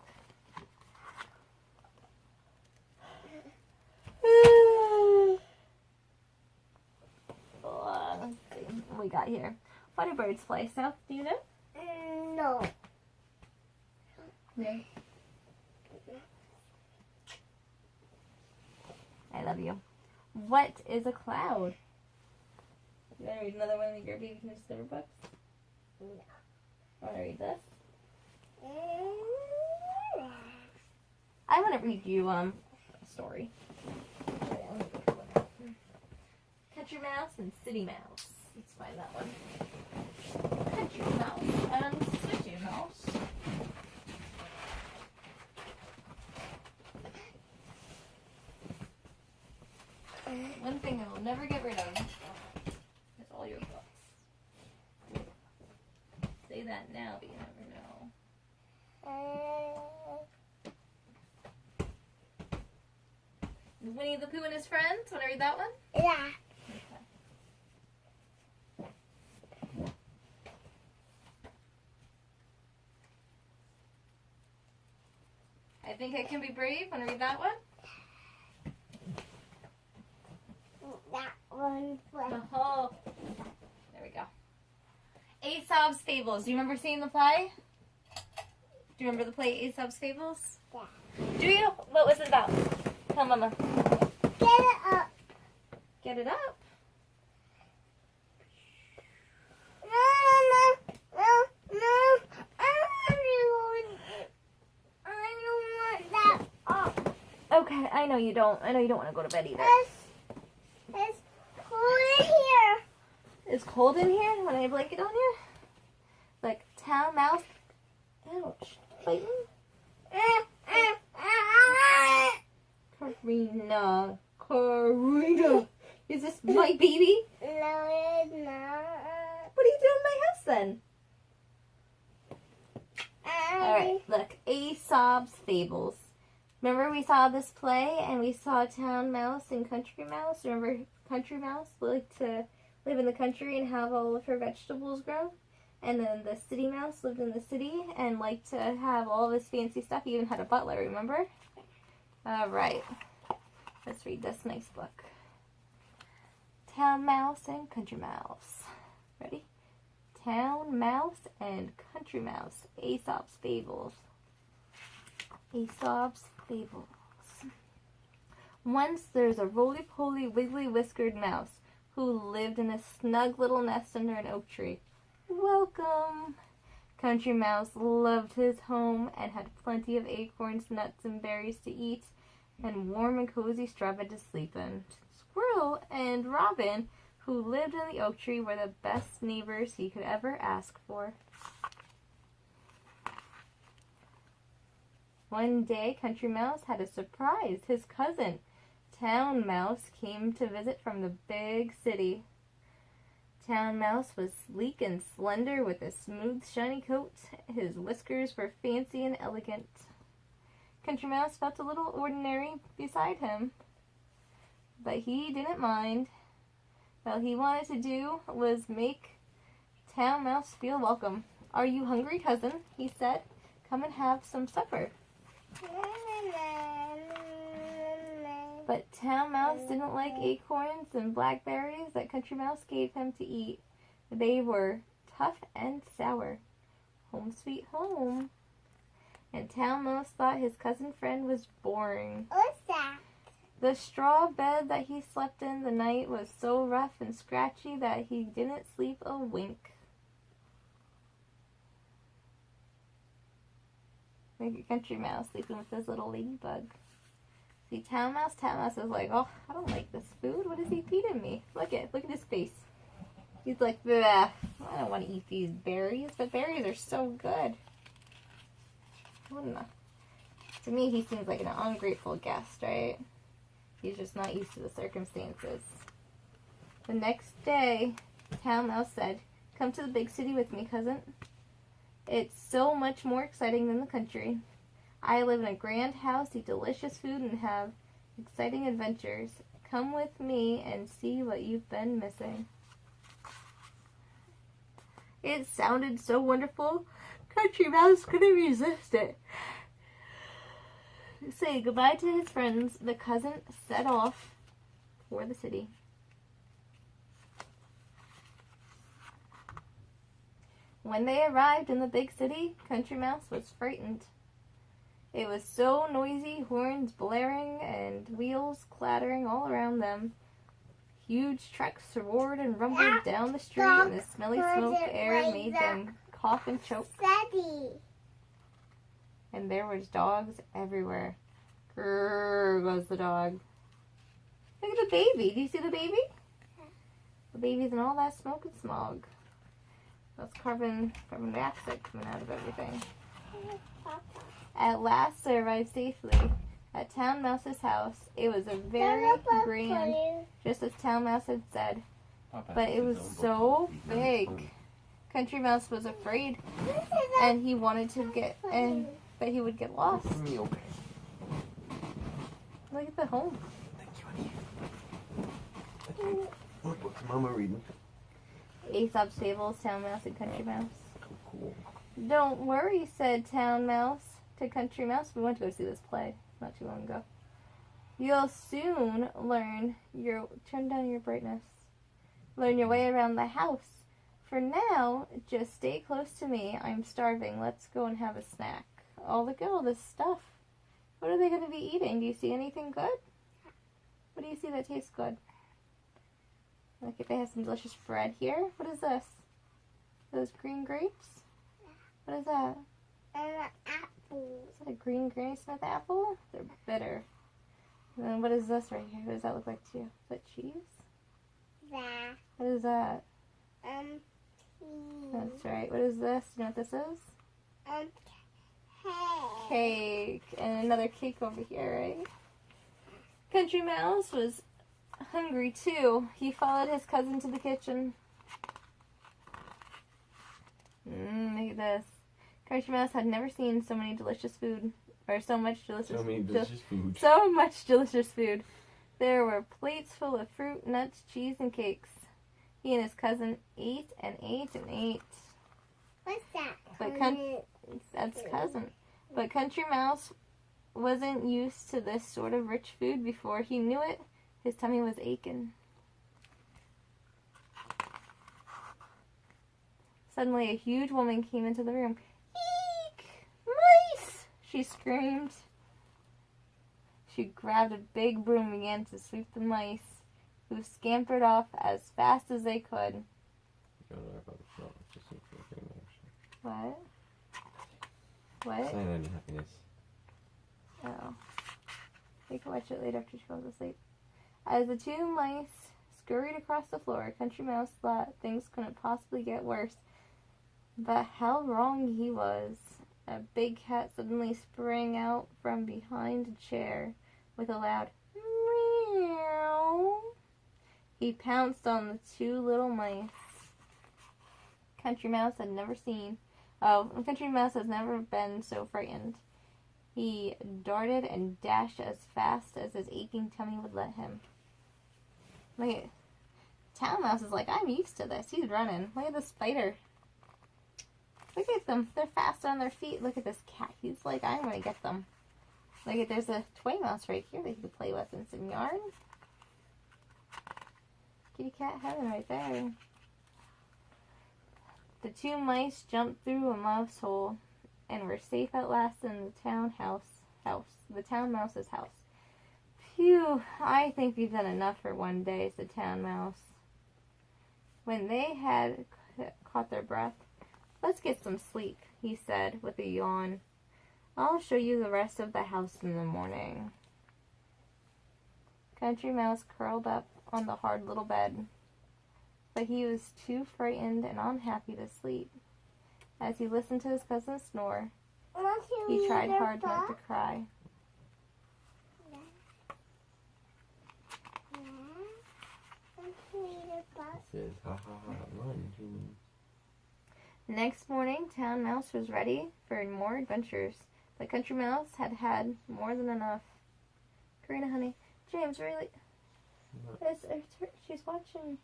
Let's see what we got here. What do birds fly, South? Do you know? No. Yeah. I love you. What is a cloud? You want to read another one of your Baby Can Discover books? No. Want to read this? I want to read you a story. Country Mouse and City Mouse. Let's find that one. Country Mouse and City Mouse. One thing I will never get rid of is all your books. Say that now, but you never know. Winnie the Pooh and his friends. Want to read that one? Yeah. I think I can be brave. Want to read that one? That one. Oh, there we go. Aesop's Fables. Do you remember seeing the play? Do you remember the play Aesop's Fables? Yeah. Do you? What was it about? Tell Mama. Get it up. Get it up. No. I don't want that up. Okay, I know you don't. I know you don't want to go to bed either. It's cold in here. It's cold in here? Want a blanket on you? Like town mouse. Ouch. Biting? Karina. Is this my baby? No, it's not. What are you doing in my house then? Alright, look. Aesop's Fables. Remember we saw this play and we saw Town Mouse and Country Mouse? Remember Country Mouse liked to live in the country and have all of her vegetables grown? And then the City Mouse lived in the city and liked to have all this fancy stuff. He even had a butler, remember? Alright. Let's read this nice book. Town Mouse and Country Mouse. Ready? Town Mouse and Country Mouse. Aesop's Fables. Aesop's Fables. Once there's a roly-poly, wiggly-whiskered mouse who lived in a snug little nest under an oak tree. Welcome! Country Mouse loved his home and had plenty of acorns, nuts, and berries to eat, and warm and cozy straw bed to sleep in. Squirrel and Robin, who lived in the oak tree, were the best neighbors he could ever ask for. One day, Country Mouse had a surprise. His cousin, Town Mouse, came to visit from the big city. Town Mouse was sleek and slender with a smooth, shiny coat. His whiskers were fancy and elegant. Country Mouse felt a little ordinary beside him, but he didn't mind. All he wanted to do was make Town Mouse feel welcome. "Are you hungry, cousin?" he said. "Come and have some supper." But Town Mouse didn't like acorns and blackberries that Country Mouse gave him to eat. They were tough and sour. Home sweet home. And Town Mouse thought his cousin friend was boring. What's that? The straw bed that he slept in the night was so rough and scratchy that he didn't sleep a wink. Like a Country Mouse sleeping with this little ladybug. See, Town Mouse is like, "Oh, I don't like this food. What is he feeding me? Look at his face." He's like, "Bleh, I don't want to eat these berries, but berries are so good." I don't know. To me, he seems like an ungrateful guest, right? He's just not used to the circumstances. The next day, Town Mouse said, "Come to the big city with me, cousin. It's so much more exciting than the country. I live in a grand house, eat delicious food, and have exciting adventures. Come with me and see what you've been missing." It sounded so wonderful, Country Mouse couldn't resist it. Saying goodbye to his friends, the cousin set off for the city. When they arrived in the big city, Country Mouse was frightened. It was so noisy, horns blaring and wheels clattering all around them. Huge trucks roared and rumbled down the street, and the smelly smoke air made them cough and choke. Steady. And there was dogs everywhere. Grrr goes the dog. Look at the baby. Do you see the baby? The baby's in all that smoke and smog. That's carbon dioxide coming out of everything. At last, they arrived safely at Town Mouse's house. It was a very grand, just as Town Mouse had said, but it was so big. Country Mouse was afraid, and he wanted to get in, but he would get lost. Okay. Look at the home. Thank you, honey. What's Mama reading? Aesop's Fables, Town Mouse and Country Mouse. Cool. "Don't worry," said Town Mouse to Country Mouse. We went to go see this play not too long ago. "You'll soon learn turn down your brightness. Learn your way around the house. For now, just stay close to me. I'm starving. Let's go and have a snack." Oh, look at all this stuff. What are they going to be eating? Do you see anything good? What do you see that tastes good? Look, if they have some delicious bread here. What is this? Those green grapes? What is that? An apple. Is that a green Granny Smith apple? They're bitter. And then what is this right here? What does that look like to you? Is that cheese? That. What is that? Tea. That's right. What is this? You know what this is? Cake. Cake. And another cake over here, right? Country Mouse was hungry too. He followed his cousin to the kitchen. Look at this. Country Mouse had never seen so many delicious food. Or so much delicious food. So much delicious food. There were plates full of fruit, nuts, cheese, and cakes. He and his cousin ate and ate and ate. What's that? That's cousin. But Country Mouse wasn't used to this sort of rich food before. He knew it. His tummy was aching. Suddenly, a huge woman came into the room. "Eek! Mice!" she screamed. She grabbed a big broom and began to sweep the mice, who scampered off as fast as they could. What? What? Silent unhappiness. Oh. You can watch it later after she falls asleep. As the two mice scurried across the floor, Country Mouse thought things couldn't possibly get worse. But how wrong he was. A big cat suddenly sprang out from behind a chair with a loud meow. He pounced on the two little mice. Country Mouse has never been so frightened. He darted and dashed as fast as his aching tummy would let him. Look at Town Mouse is like, I'm used to this. He's running. Look at the spider. Look at them. They're fast on their feet. Look at this cat. He's like, I'm going to get them. Look at, there's a toy mouse right here that you can play with and some yarn. Kitty cat heaven right there. The two mice jumped through a mouse hole and were safe at last in the town mouse's house. Phew, I think we've done enough for one day, said Town Mouse. When they had caught their breath, let's get some sleep, he said with a yawn. I'll show you the rest of the house in the morning. Country Mouse curled up on the hard little bed, but he was too frightened and unhappy to sleep. As he listened to his cousin snore, he tried hard not to cry. Says, ha ha ha, run. Next morning, Town Mouse was ready for more adventures, but Country Mouse had had more than enough. Karina, honey, James, really? She's watching.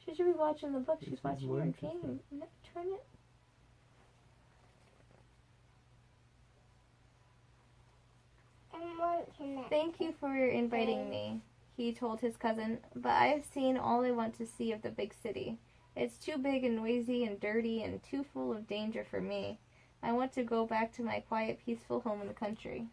She should be watching the book. She's watching your game. No, turn it. Thank you for inviting me, he told his cousin, but I've seen all I want to see of the big city. It's too big and noisy and dirty and too full of danger for me. I want to go back to my quiet, peaceful home in the country.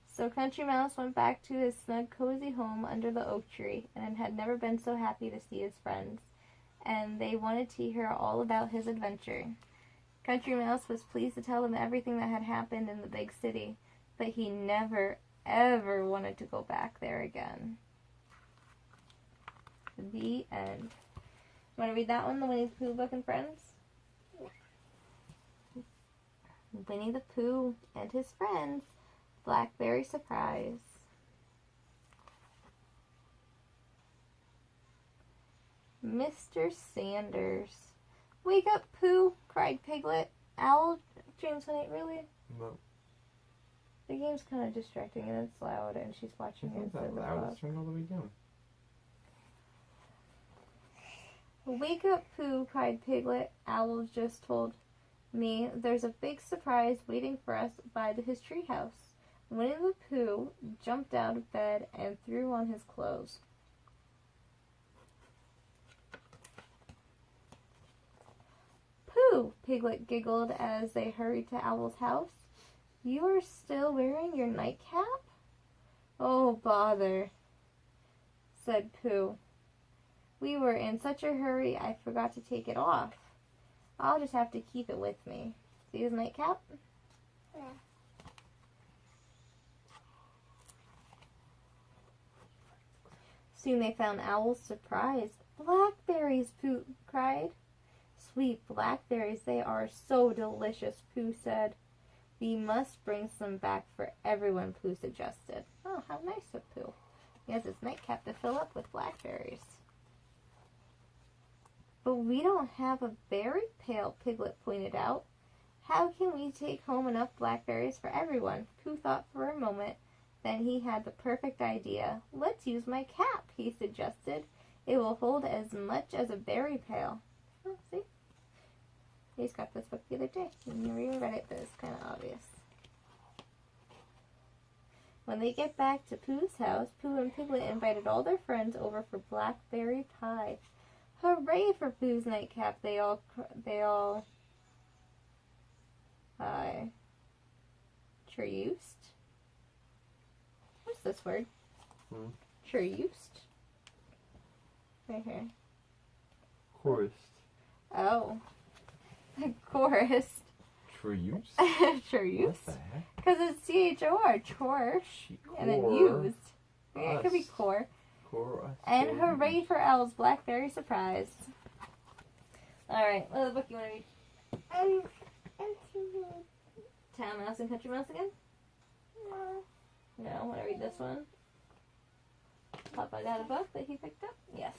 So Country Mouse went back to his snug, cozy home under the oak tree, and had never been so happy to see his friends, and they wanted to hear all about his adventure. Country Mouse was pleased to tell them everything that had happened in the big city, but he never, ever wanted to go back there again. The end. Want to read that one, the Winnie the Pooh book and Friends? Winnie the Pooh and his friends. Blackberry surprise. Mr. Sanders. Wake up, Pooh, cried Piglet. Owl, James, honey, really? No. The game's kind of distracting and it's loud and she's watching it. It's not loud. Let's turn it all the way down. Wake up, Pooh, cried Piglet. Owl just told me there's a big surprise waiting for us by his treehouse. Winnie the Pooh jumped out of bed and threw on his clothes. Pooh, Piglet giggled as they hurried to Owl's house. You are still wearing your nightcap? Oh, bother, said Pooh. We were in such a hurry I forgot to take it off. I'll just have to keep it with me. See his nightcap? Yeah. Soon they found Owl's surprise. Blackberries, Pooh cried. Sweet blackberries, they are so delicious, Pooh said. We must bring some back for everyone, Pooh suggested. Oh, how nice of Pooh. He has his nightcap to fill up with blackberries. But we don't have a berry pail, Piglet pointed out. How can we take home enough blackberries for everyone? Pooh thought for a moment. Then he had the perfect idea. Let's use my cap, he suggested. It will hold as much as a berry pail. Oh, see? He just got this book the other day. He never even read it, but it's kind of obvious. When they get back to Pooh's house, Pooh and Piglet invited all their friends over for blackberry pie. Hooray for Pooh's nightcap! They all Churused? What's this word? Churused? Right here. Chorus. Oh. Chorus. Trees? Sure use. What the heck? Because it's C-H-O-R, chore. And then used. Yeah, it could be core. Core. And hooray for Elle's Blackberry surprise. Alright, what other book you want to read? Town Mouse and Country Mouse again? No, I want to read this one. Papa got a book that he picked up? Yes.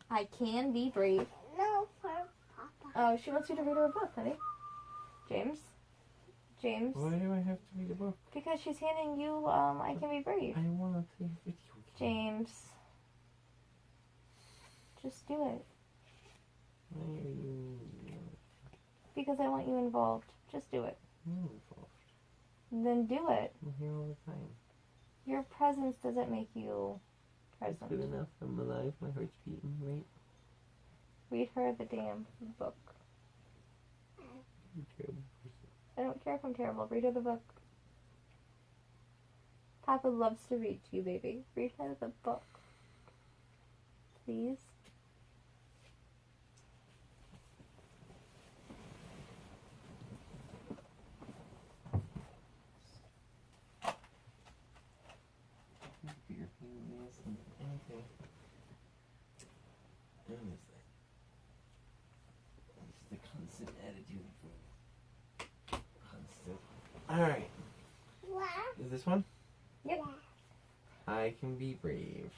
I Can Be Brave. No, for Papa. Oh, she wants you to read her a book, honey. James? James? Why do I have to read a book? Because she's handing you I Can Be Brave. I want to play a video game. James. Just do it. Why are you Because I want you involved. Just do it. involved? Then do it. I'm here all the time. Your presence doesn't make you That's good present. enough. I'm alive. My heart's beating, right? Read her the damn book. You're a terrible person. I don't care if I'm terrible. Read her the book. Papa loves to read to you, baby. Read her the book. Please. Bigger pain in the ass than anything. Honestly. It's the constant attitude. Constant. Alright. What? Is this one? Yep. I Can Be Brave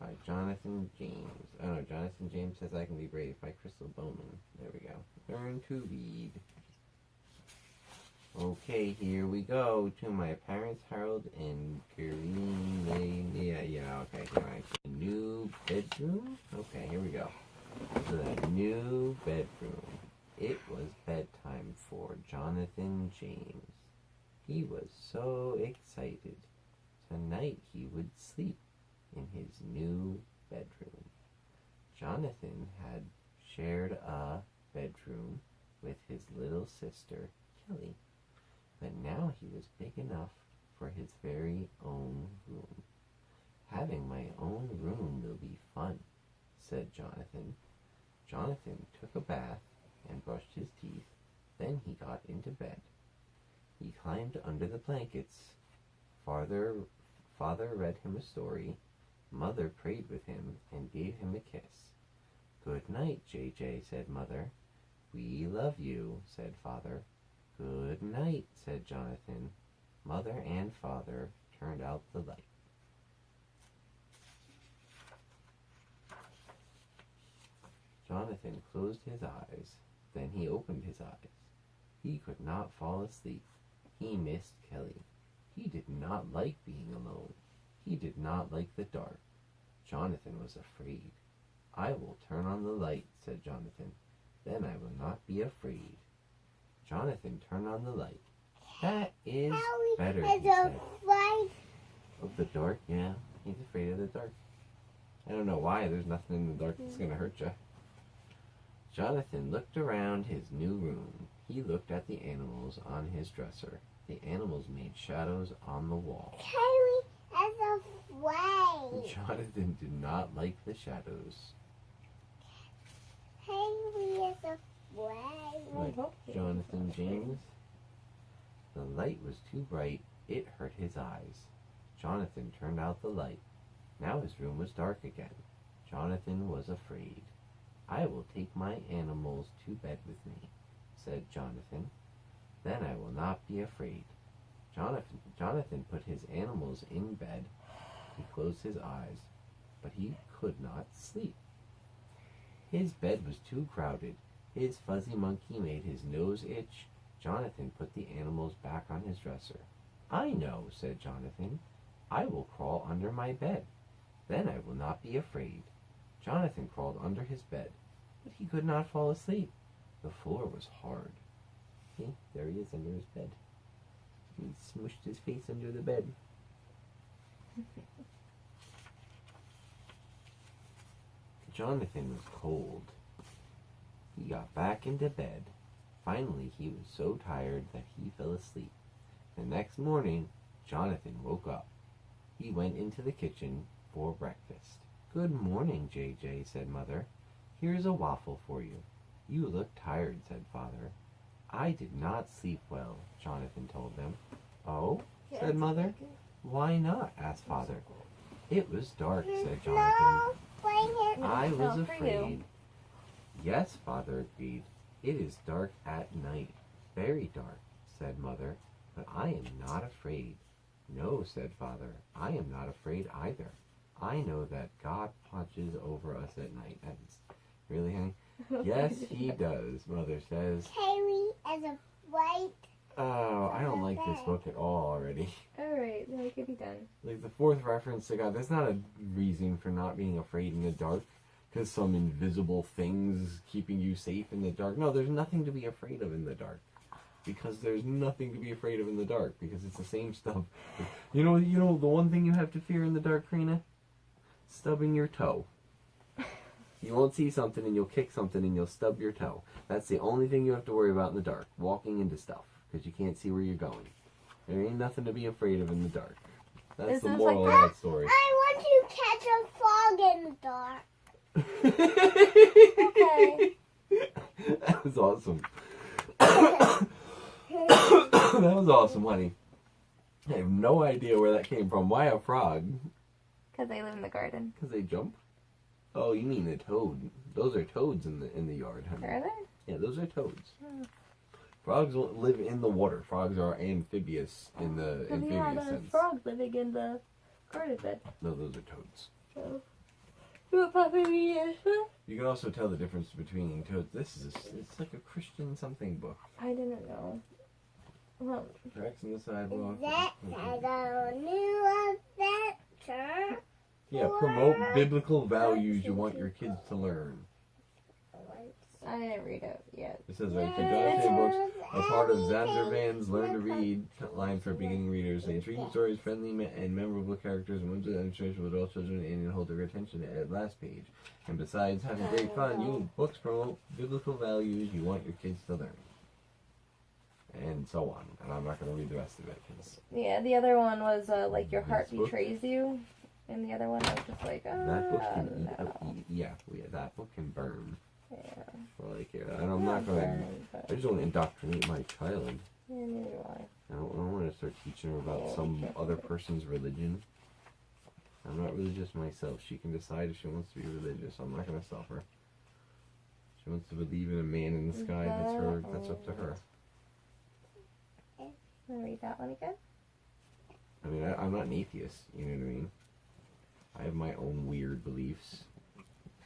by Jonathan James. Oh no, Jonathan James Says I Can Be Brave by Crystal Bowman. There we go. Learn to read. Okay, here we go to my parents, Harold and Karina. Yeah, okay, here I go. New bedroom? Okay, here we go. The new bedroom. It was bedtime for Jonathan James. He was so excited. Tonight he would sleep in his new bedroom. Jonathan had shared a bedroom with his little sister, Kelly. But now he was big enough for his very own room. Having my own room will be fun, said Jonathan. Jonathan took a bath and brushed his teeth. Then he got into bed. He climbed under the blankets. Father read him a story. Mother prayed with him and gave him a kiss. Good night, JJ, said Mother. We love you, said Father. Good night, said Jonathan. Mother and Father turned out the light. Jonathan closed his eyes. Then he opened his eyes. He could not fall asleep. He missed Kelly. He did not like being alone. He did not like the dark. Jonathan was afraid. I will turn on the light, said Jonathan. Then I will not be afraid. Jonathan turned on the light. That is better, he said. Afraid. Of the dark? Yeah, he's afraid of the dark. I don't know why. There's nothing in the dark that's going to hurt you. Jonathan looked around his new room. He looked at the animals on his dresser. The animals made shadows on the wall. Kelly is afraid. Jonathan did not like the shadows. Kelly is afraid. Like Jonathan James. The light was too bright. It hurt his eyes. Jonathan turned out the light. Now his room was dark again. Jonathan was afraid. I will take my animals to bed with me, said Jonathan. Then I will not be afraid. Jonathan put his animals in bed. He closed his eyes, but he could not sleep. His bed was too crowded. His fuzzy monkey made his nose itch. Jonathan put the animals back on his dresser. I know, said Jonathan. I will crawl under my bed. Then I will not be afraid. Jonathan crawled under his bed, but he could not fall asleep. The floor was hard. See, there he is under his bed. He smushed his face under the bed. Jonathan was cold. He got back into bed. Finally, he was so tired that he fell asleep. The next morning, Jonathan woke up. He went into the kitchen for breakfast. Good morning, JJ, said Mother. Here's a waffle for you. You look tired, said Father. I did not sleep well, Jonathan told them. Oh, said Mother. Why not? Asked Father. It was dark, said Jonathan. I was afraid. Yes, Father agreed. It is dark at night. Very dark, said Mother. But I am not afraid. No, said Father. I am not afraid either. I know that God watches over us at night. That's really, honey? Yes, he does, Mother says. Harry as a white. Oh, I don't like this book at all already. Alright, then we could be done. Like the fourth reference to God, that's not a reason for not being afraid in the dark. Because some invisible thing's keeping you safe in the dark. No, there's nothing to be afraid of in the dark. Because there's nothing to be afraid of in the dark. Because it's the same stuff. You know the one thing you have to fear in the dark, Karina? Stubbing your toe. You won't see something and you'll kick something and you'll stub your toe. That's the only thing you have to worry about in the dark. Walking into stuff. Because you can't see where you're going. There ain't nothing to be afraid of in the dark. That's the moral of that story. I want to catch a frog in the dark. Okay. That was awesome. That was awesome, honey. I have no idea where that came from. Why a frog? Because they live in the garden. Because they jump? Oh, you mean a toad. Those are toads in the yard, honey. Are they? Yeah, those are toads. Frogs don't live in the water. Frogs are amphibious in the amphibious sense. Frog living in the garden bed. No, those are toads. So, what Puppy is? You can also tell the difference between toads. It's like a Christian something book. I didn't know. Well, Tracks in the sidewalk. That's a new adventure. Yeah, promote biblical values you want your kids to learn. I didn't read it yet. It says right here, Jonathan books are part of Zandervan's Learn to Read line for beginning readers. The intriguing stories, friendly and memorable characters, and ones that demonstration with all children and hold their attention at the last page. And besides having great fun, you books promote biblical values you want your kids to learn. And so on. And I'm not going to read the rest of it. Cause Yeah, the other one was like your heart This book? betrays you. And the other one was just like, that book can no. that book can burn. Yeah. Like, I'm not going to... I just don't indoctrinate my child. Yeah, neither do I. I don't want to start teaching her about some other person's religion. I'm not religious myself. She can decide if she wants to be religious. I'm not going to stop her. She wants to believe in a man in the sky. That's her. That's up to her. Want to read that one again? I mean, I'm not an atheist. You know what I mean? I have my own weird beliefs.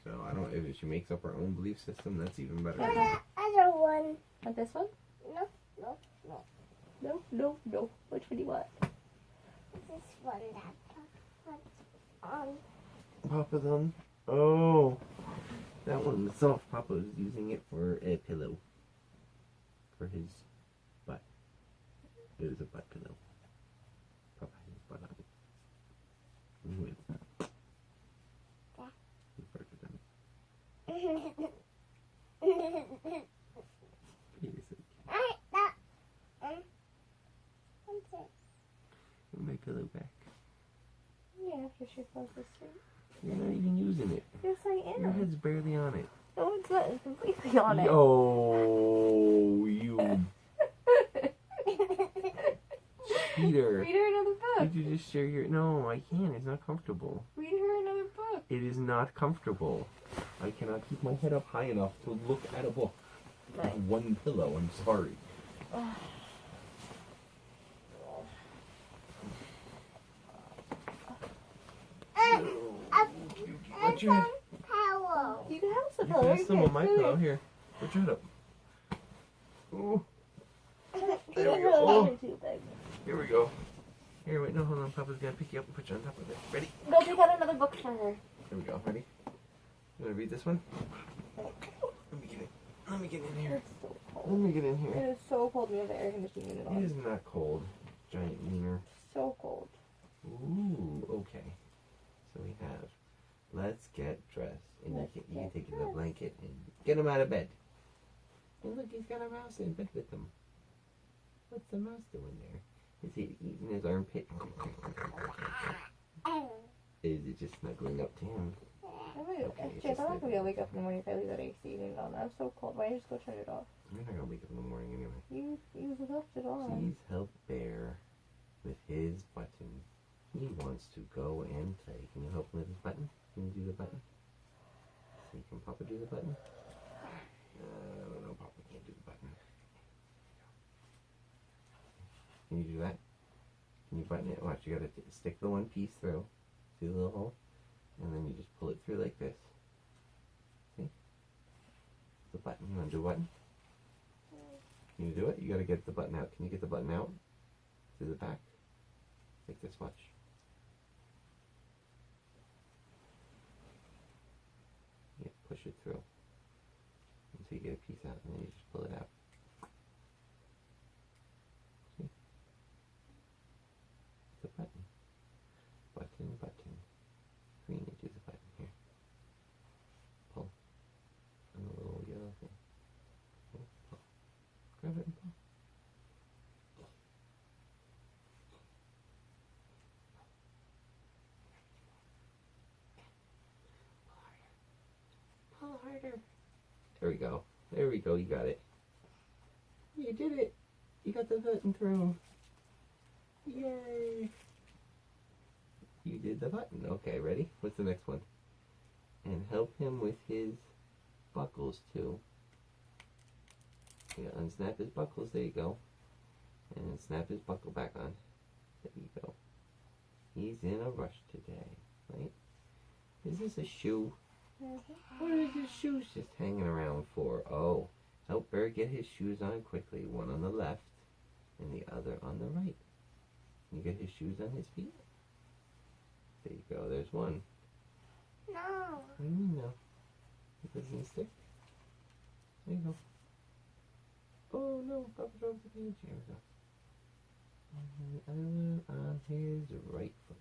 So I don't. If she makes up her own belief system, that's even better. Other one. Want this one? No, no, no. No, no, no. Which one do you want? This one that's on. Papa's on. Oh, that one. So Papa's using it for a pillow. For his butt. It is a butt pillow. Papa has his butt on it. Anyway. My pillow back. Yeah, after she falls asleep. You're not even using it. Yes, I am. Your head's barely on it. No, it's not. It's completely on it. Oh, you cheater. Read her another book. Did you just share your... No, I can't. It's not comfortable. Read her another book. It is not comfortable. I cannot keep my head up high enough to look at a book. Nice. One pillow, I'm sorry. What's your head? Pillow. You can have some You pillow. can have some on my pillow. Here. Put your head up. Ooh. There we go. Oh. Too big. Here we go. Here, wait, no, hold on. Papa's gonna pick you up and put you on top of it. Ready? Go pick out another book for her. Here we go. Ready? You wanna read this one? Let me get in. Let me get in here. It's so cold. Let me get in here. It is so cold. We have the air conditioning unit It on. is not cold, giant wiener. So cold. Ooh, okay. So we have, let's get dressed. And you can take the blanket and get him out of bed. And look, he's got a mouse in bed with him. What's the mouse doing there? Is he eating his armpit? Is it just snuggling up to him? Okay, Chase, I'm not just gonna be able to wake up in the morning if I leave that AC unit on. I'm so cold. Why don't you just go turn it off? You're not gonna wake up in the morning anyway. You left it on. Please help Bear with his button. He wants to go and play. Can you help him with his button? Can you do the button? See, can Papa do the button? I don't know, Papa can't do the button. Can you do that? Can you button it? Watch, you gotta stick the one piece through. See the little hole? And then you just pull it through like this. See? The button. You wanna do a button? Can you do it? You gotta get the button out. Can you get the button out? Through the back? Like this, watch. Yeah, push it through. Until you get a piece out, and then you just pull it out. See? The button. Button, button. Karina, do the button here. Pull. And the little yellow thing. Pull, pull. Grab it and pull. Pull harder. There we go. There we go. You got it. You did it. You got the button through. Yay. You did the button. Okay, ready? What's the next one? And help him with his buckles too. Yeah, unsnap his buckles. There you go. And snap his buckle back on. There you go. He's in a rush today, right? Is this a shoe? What are his shoes just hanging around for? Oh, help Bear get his shoes on quickly. One on the left and the other on the right. Can you get his shoes on his feet? There you go. There's one. No. What do you mean no? It doesn't stick? There you go. Oh no, Papa dropped the page. Here we go. And the other on his right foot.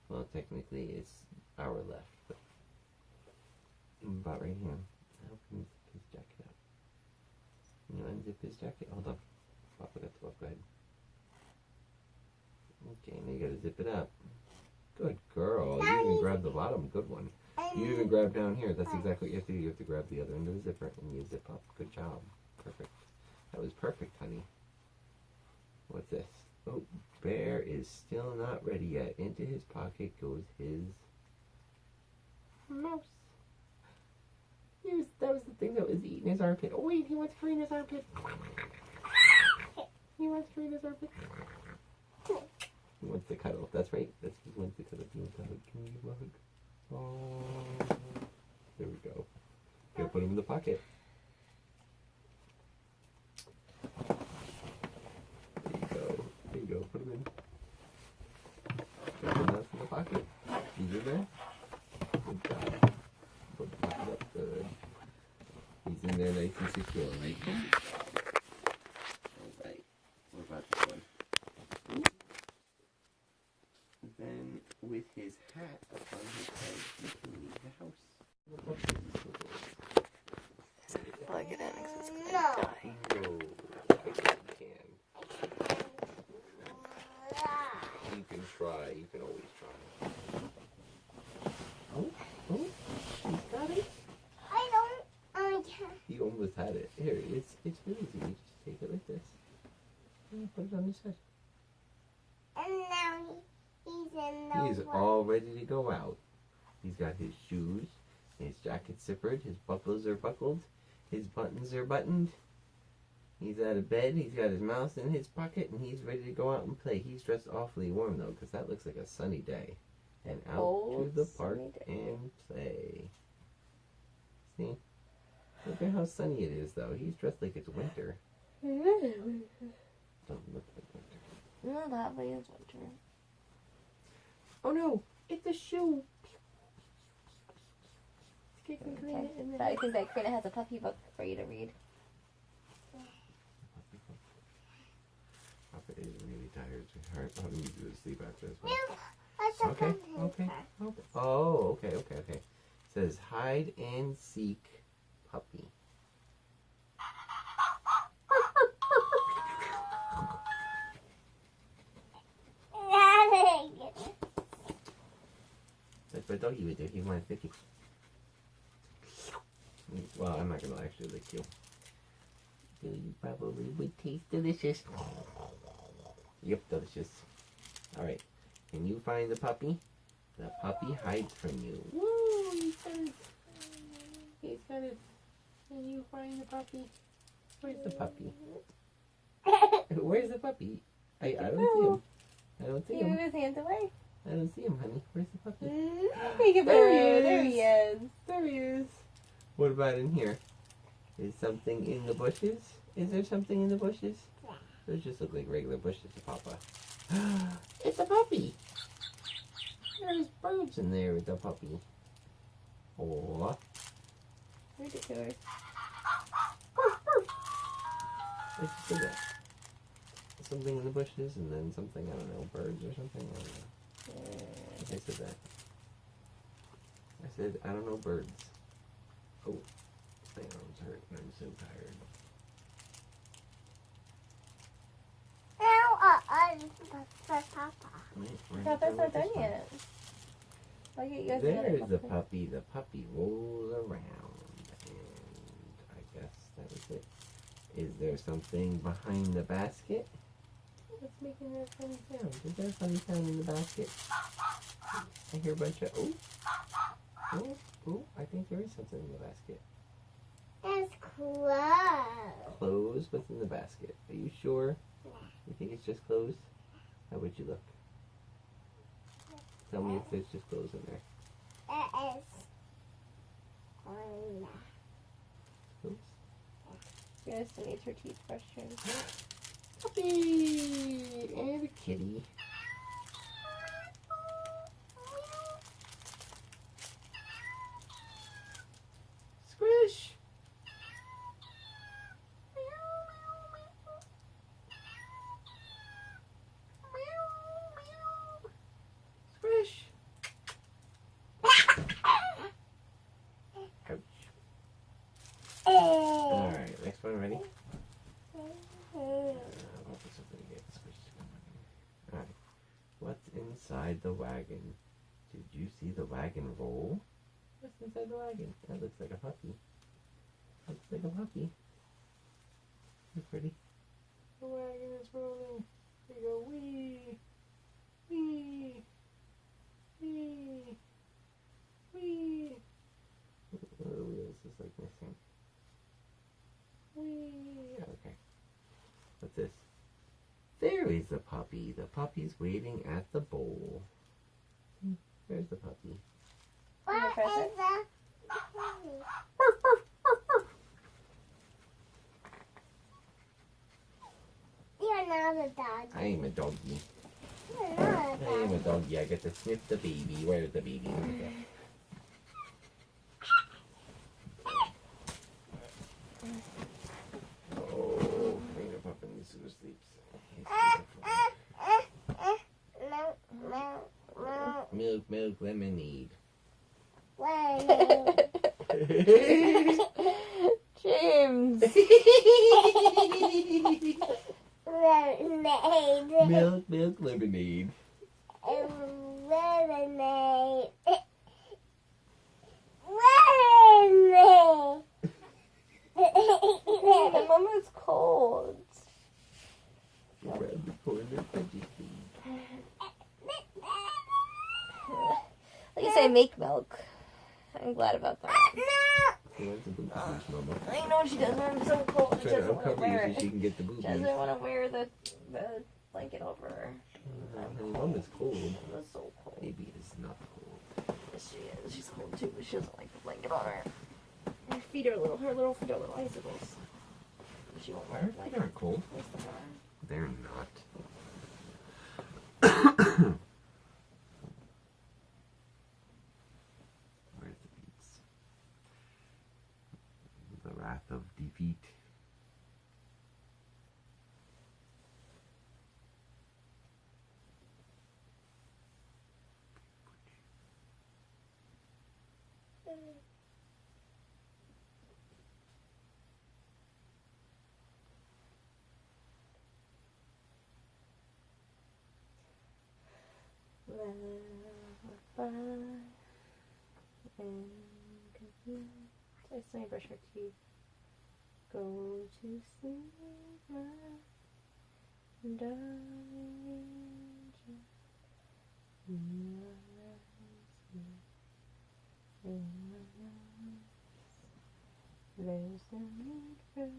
Well, technically it's our left, but about right here. Help him zip his jacket up. Can you unzip his jacket? Hold on. Papa got the book. Go ahead. Okay, now you gotta zip it up. Good girl. You even grabbed the bottom. Good one. You even grabbed down here. That's exactly what you have to do. You have to grab the other end of the zipper and you zip up. Good job. Perfect. That was perfect, honey. What's this? Oh, Bear is still not ready yet. Into his pocket goes his mouse. That was the thing that was eating his armpit. Oh wait, he wants Karina's armpit. He wants Karina's armpit. He wants to cuddle. That's right. He wants to cuddle. He wants to hug. Can you give him a hug? Oh, there we go. Here, put him in the pocket. There you go. There you go. Put him in. Put him in the pocket. He's in there. Good job. Put the pocket up. Good. He's in there nice and secure, right? Alright. What about this one? Then, with his hat up on his head, he can leave the house. Plug it in because it's gonna No. die. No, I guess you can. You can try. You can always try. Oh, he's got it. I can't. You almost had it. Here, it's really easy. You just take it like this. And put it on his head. And now he's in the He's all ready to go out. He's got his shoes, his jacket zippered, his buckles are buckled, his buttons are buttoned. He's out of bed, he's got his mouse in his pocket, and he's ready to go out and play. He's dressed awfully warm though, because that looks like a sunny day. And out to the park and play. See? Look at how sunny it is though. He's dressed like it's winter. Doesn't look like winter. No, that way is winter. Oh no! It's a shoe! Okay. I think that Karina has a puppy book for you to read. Papa is really tired. Alright, I'll need you to sleep after this one. No, that's Okay, okay. Oh, okay. It says hide and seek puppy. what a doggy would do. He might lick you. Well, I'm not gonna actually lick you. You probably would taste delicious. Yep, delicious. Alright. Can you find the puppy? The puppy hides from you. Woo! He's got it. He's got it. Can you find the puppy? Where's the puppy? Where's the puppy? I don't see him. I don't see He him. moved his hands away. I don't see him, honey. Where's the puppy? Peekaboo. There he is. There he is. What about in here? Is something in the bushes? Is there something in the bushes? Those just look like regular bushes, Papa. It's a puppy. There's birds in there with the puppy. Aw. Ridiculous. Let's just do that. Something in the bushes and then something, I don't know, birds or something. I don't know. I said that. I said, I don't know, birds. Oh, my arms hurt and I'm so tired. For Papa. Papa's not done yet. I'll get you guys another There's the puppy. puppy. The puppy rolls around. And I guess that was it. Is there something behind the basket? What's making that funny sound? Is there a funny sound in the basket? I hear a bunch of, oh, I think there is something in the basket. That's close. Clothes? What's in the basket? Are you sure? You think it's just clothes? How would you look? Tell me if there's just clothes in there. It is. Clothes? Yes, the nature teeth question. Puppy! And a kitty. Squish! Squish! Ouch. Alright, next one, ready? Alright. What's inside the wagon? Did you see the wagon roll? What's inside the wagon? That looks like a puppy. Looks like a puppy. Look pretty. The wagon is rolling. We go wee, wee, wee, wee. What are the wheels just like missing? Wee. Okay. What's this? There is the puppy. The puppy's waiting at the bowl. There's the puppy. What is present? that? You're not a dog. I am a doggy. You're not a I am dog. a doggy. I get to sniff the baby. Where's the baby? Look at that. Oh, Karina Puppin soon sleeps. Milk, milk, milk. Milk, milk, lemonade. Lemonade. James! Lemonade. Milk, milk, lemonade. Lemonade. Lemonade. Mama's cold. Around the corner, veggie food. Like you say, make milk. I'm glad about that. She wants a booty juice, Mama. I know she doesn't. I'm so cold. She Try to doesn't want to uncover wear you so it. she can get the She boobies. doesn't want to wear the blanket over her. Honey, Mama's cold. It's so cold. Baby is not cold. Yes, she is. She's cold too, but she doesn't like the blanket on her. Her feet are little. Her little feet are little icicles. She won't wear Her a feet blanket. aren't cold. Yes, they are. They're not. Where's the beats? The wrath of defeat. and confused. I still need to brush her teeth. Go to sleep, my darling. You are asleep in my arms. There's no need for me.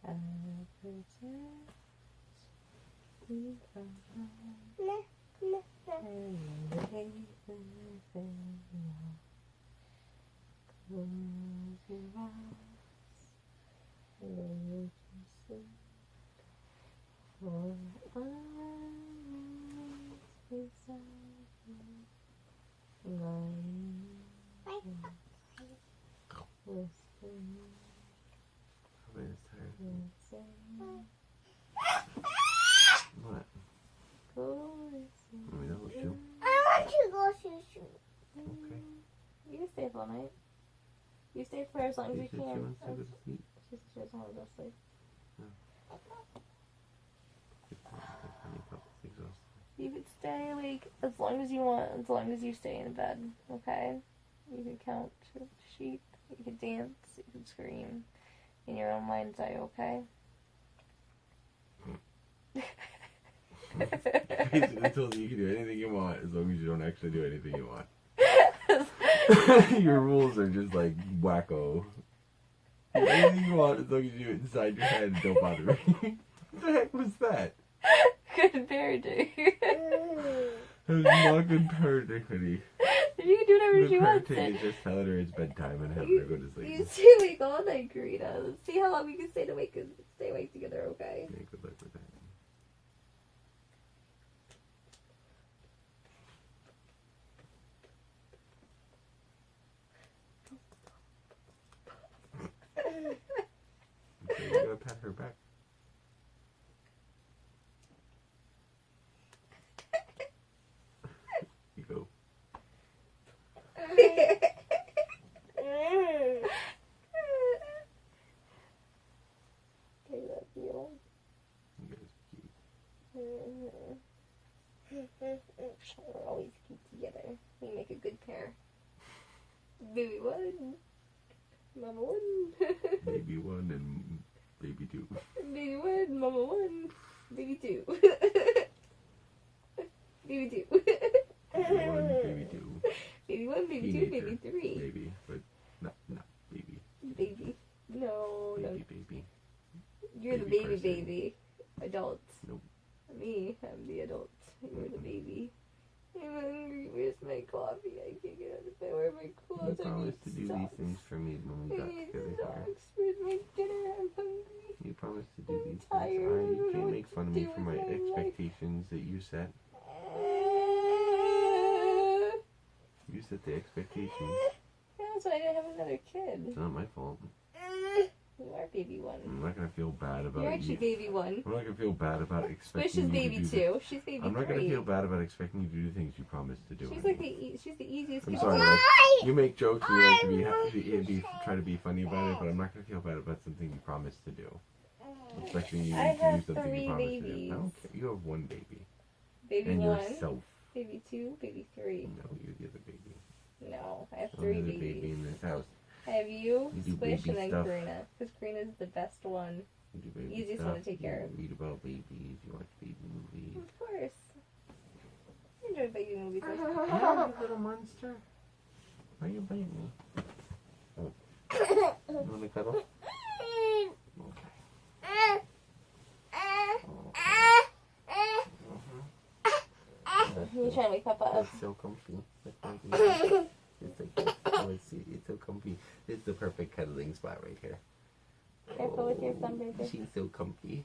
I protect you from harm and anything wrong. Close your eyes, go to sleep, for I'm beside you, lying whispering. Probably is tired. What? Go to sleep. Want me to help you? I want to go to sleep. Okay. You can stay up all night. You stay for as long as You you said can. she wants to go to sleep. She doesn't want to go to sleep. Honey Pupp's exhausted. You could stay awake as long as you want, as long as you stay in bed, okay? You can count sheep, you can dance, you can scream in your own mind's eye, okay? Basically told you can do anything you want as long as you don't actually do anything you want. Your rules are just like wacko. Do anything you want as long as you do it inside your head and don't bother me. What the heck was that? Good parenting. That was not good parenting. You can do whatever Good she wants. parenting is just telling her it's bedtime and having her go to You sleep. stay awake all night, Karina. Let's see how long we can stay awake together, okay? Yeah, good luck with that. Okay, you gotta pat her back. You go. Okay, love you. You guys are cute. We're always cute together. We make a good pair. Baby one. Mama one. Baby one and baby two. Baby one, mama one. Baby two. Baby two. Baby one, baby two. Baby one, baby two, Teenager. baby three. Baby, but not baby. Baby. No, no. Baby. You're the Baby baby person. baby. Adult. Nope. Me, I'm the adult. You're the baby. I'm hungry. Where's my coffee? I can't get out of bed. Where are my You clothes? I need promised to do these socks. things for me when we I got need together here. socks. Where's my dinner? I'm hungry. You promised to do I'm these tired. I things. don't You know can't what make to fun of me do for with my my life. expectations that you set. You set the expectations. Yeah, so I didn't have another kid. It's not my fault. You are baby one. I'm not gonna feel bad about You're actually you. baby one. I'm not gonna feel bad about expecting Squish is you baby to do two. She's baby I'm not gonna three. feel bad about expecting you to do things you promised to do. She's like she's the easiest I'm kid. sorry, like, you make jokes and you like to try to be funny about it, but I'm not gonna feel bad about something you promised to do. Expecting you I to have do something 3 you promised to do. babies. I don't care. You have one baby. Baby And one, yourself. baby two, baby three. No, you're the other baby. No, I have I'm 3 the babies. baby in this house. I have you, You do Squish, baby and then stuff. Karina. Because Karina's the best one. You do baby Easiest stuff. one to take care of. You read about babies. You watch baby movies. Of course. I enjoy baby movies. Yeah, you little monster. Why are you biting me? Oh. You want to cuddle? Okay. You trying to wake Papa up? It's so comfy. It's like, oh, it's so comfy. It's the perfect cuddling spot right here. Careful with your thumb, baby. She's so comfy.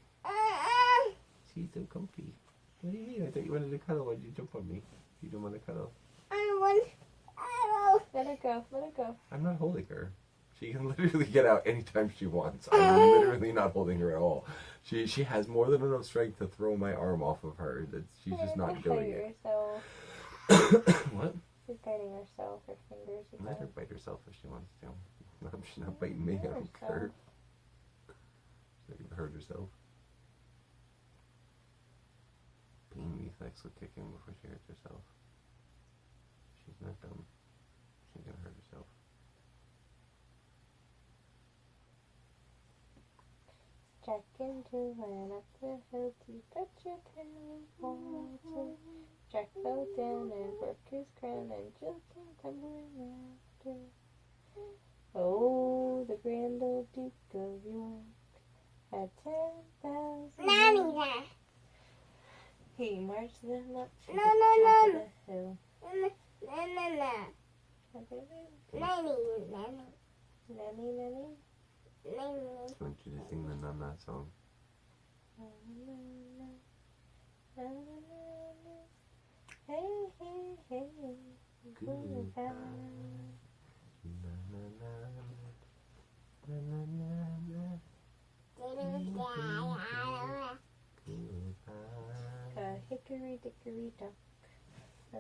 She's so comfy. What do you mean? I thought you wanted to cuddle. Why'd you jump on me? You don't want to cuddle. Let her go. Let her go. I'm not holding her. She can literally get out anytime she wants. I'm literally not holding her at all. She has more than enough strength to throw my arm off of her. She's just not doing it. Yourself. What? She's biting herself, her fingers. Let her bite herself if she wants to. No, she's not biting me. I don't care. She's not gonna hurt herself. Pain reflex will kick in before she hurts herself. She's not dumb. She's gonna hurt herself. Jack and Jill ran up the hill to fetch your tail of water. Jack fell down and broke his crown, and Jill came tumbling after. Oh, the grand old Duke of York had 10,000. Nanny, He marched them up to No, the no, top no. of the hill. Nanny. Nanny, nanny. Nanny. I want you to sing the Nana song. Hey, hey, hey. Goodbye. Na na na na na na na. Goodbye. Hickory dickory dock. The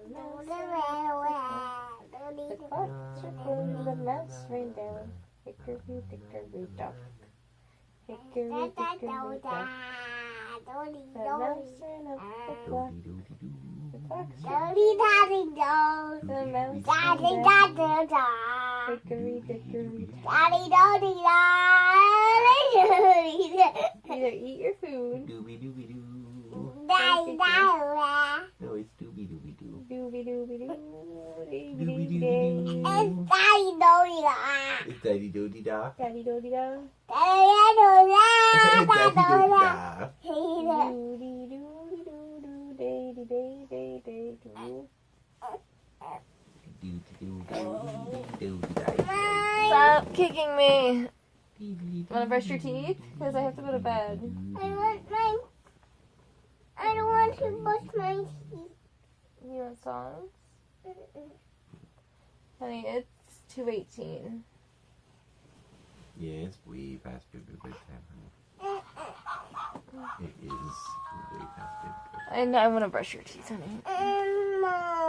The clock circled, the mouse ran down. Hickory dickory dock. Hickory dickory dock. The mouse ran up the clock. The clock struck. The mouse ran down. Hickory dickory dock. Either eat your food. Doobie doobie doo. Die. No, it's doobie doobie doo. Doobie doobie doo. Doobie Doobie doobie doo. doo. Daddy die. It's daddy doody da. Daddy doody do. Daddy doody da. Doody doody doo doo day day day day doo. Doody doody doody da. Stop kicking me. Wanna brush your teeth? Because I have to go to bed. I don't want to brush my teeth. You want songs? Honey, it's 2:18. Yeah, it's way past bedtime, honey. It is way past bedtime. I want to brush your teeth, honey. Mom.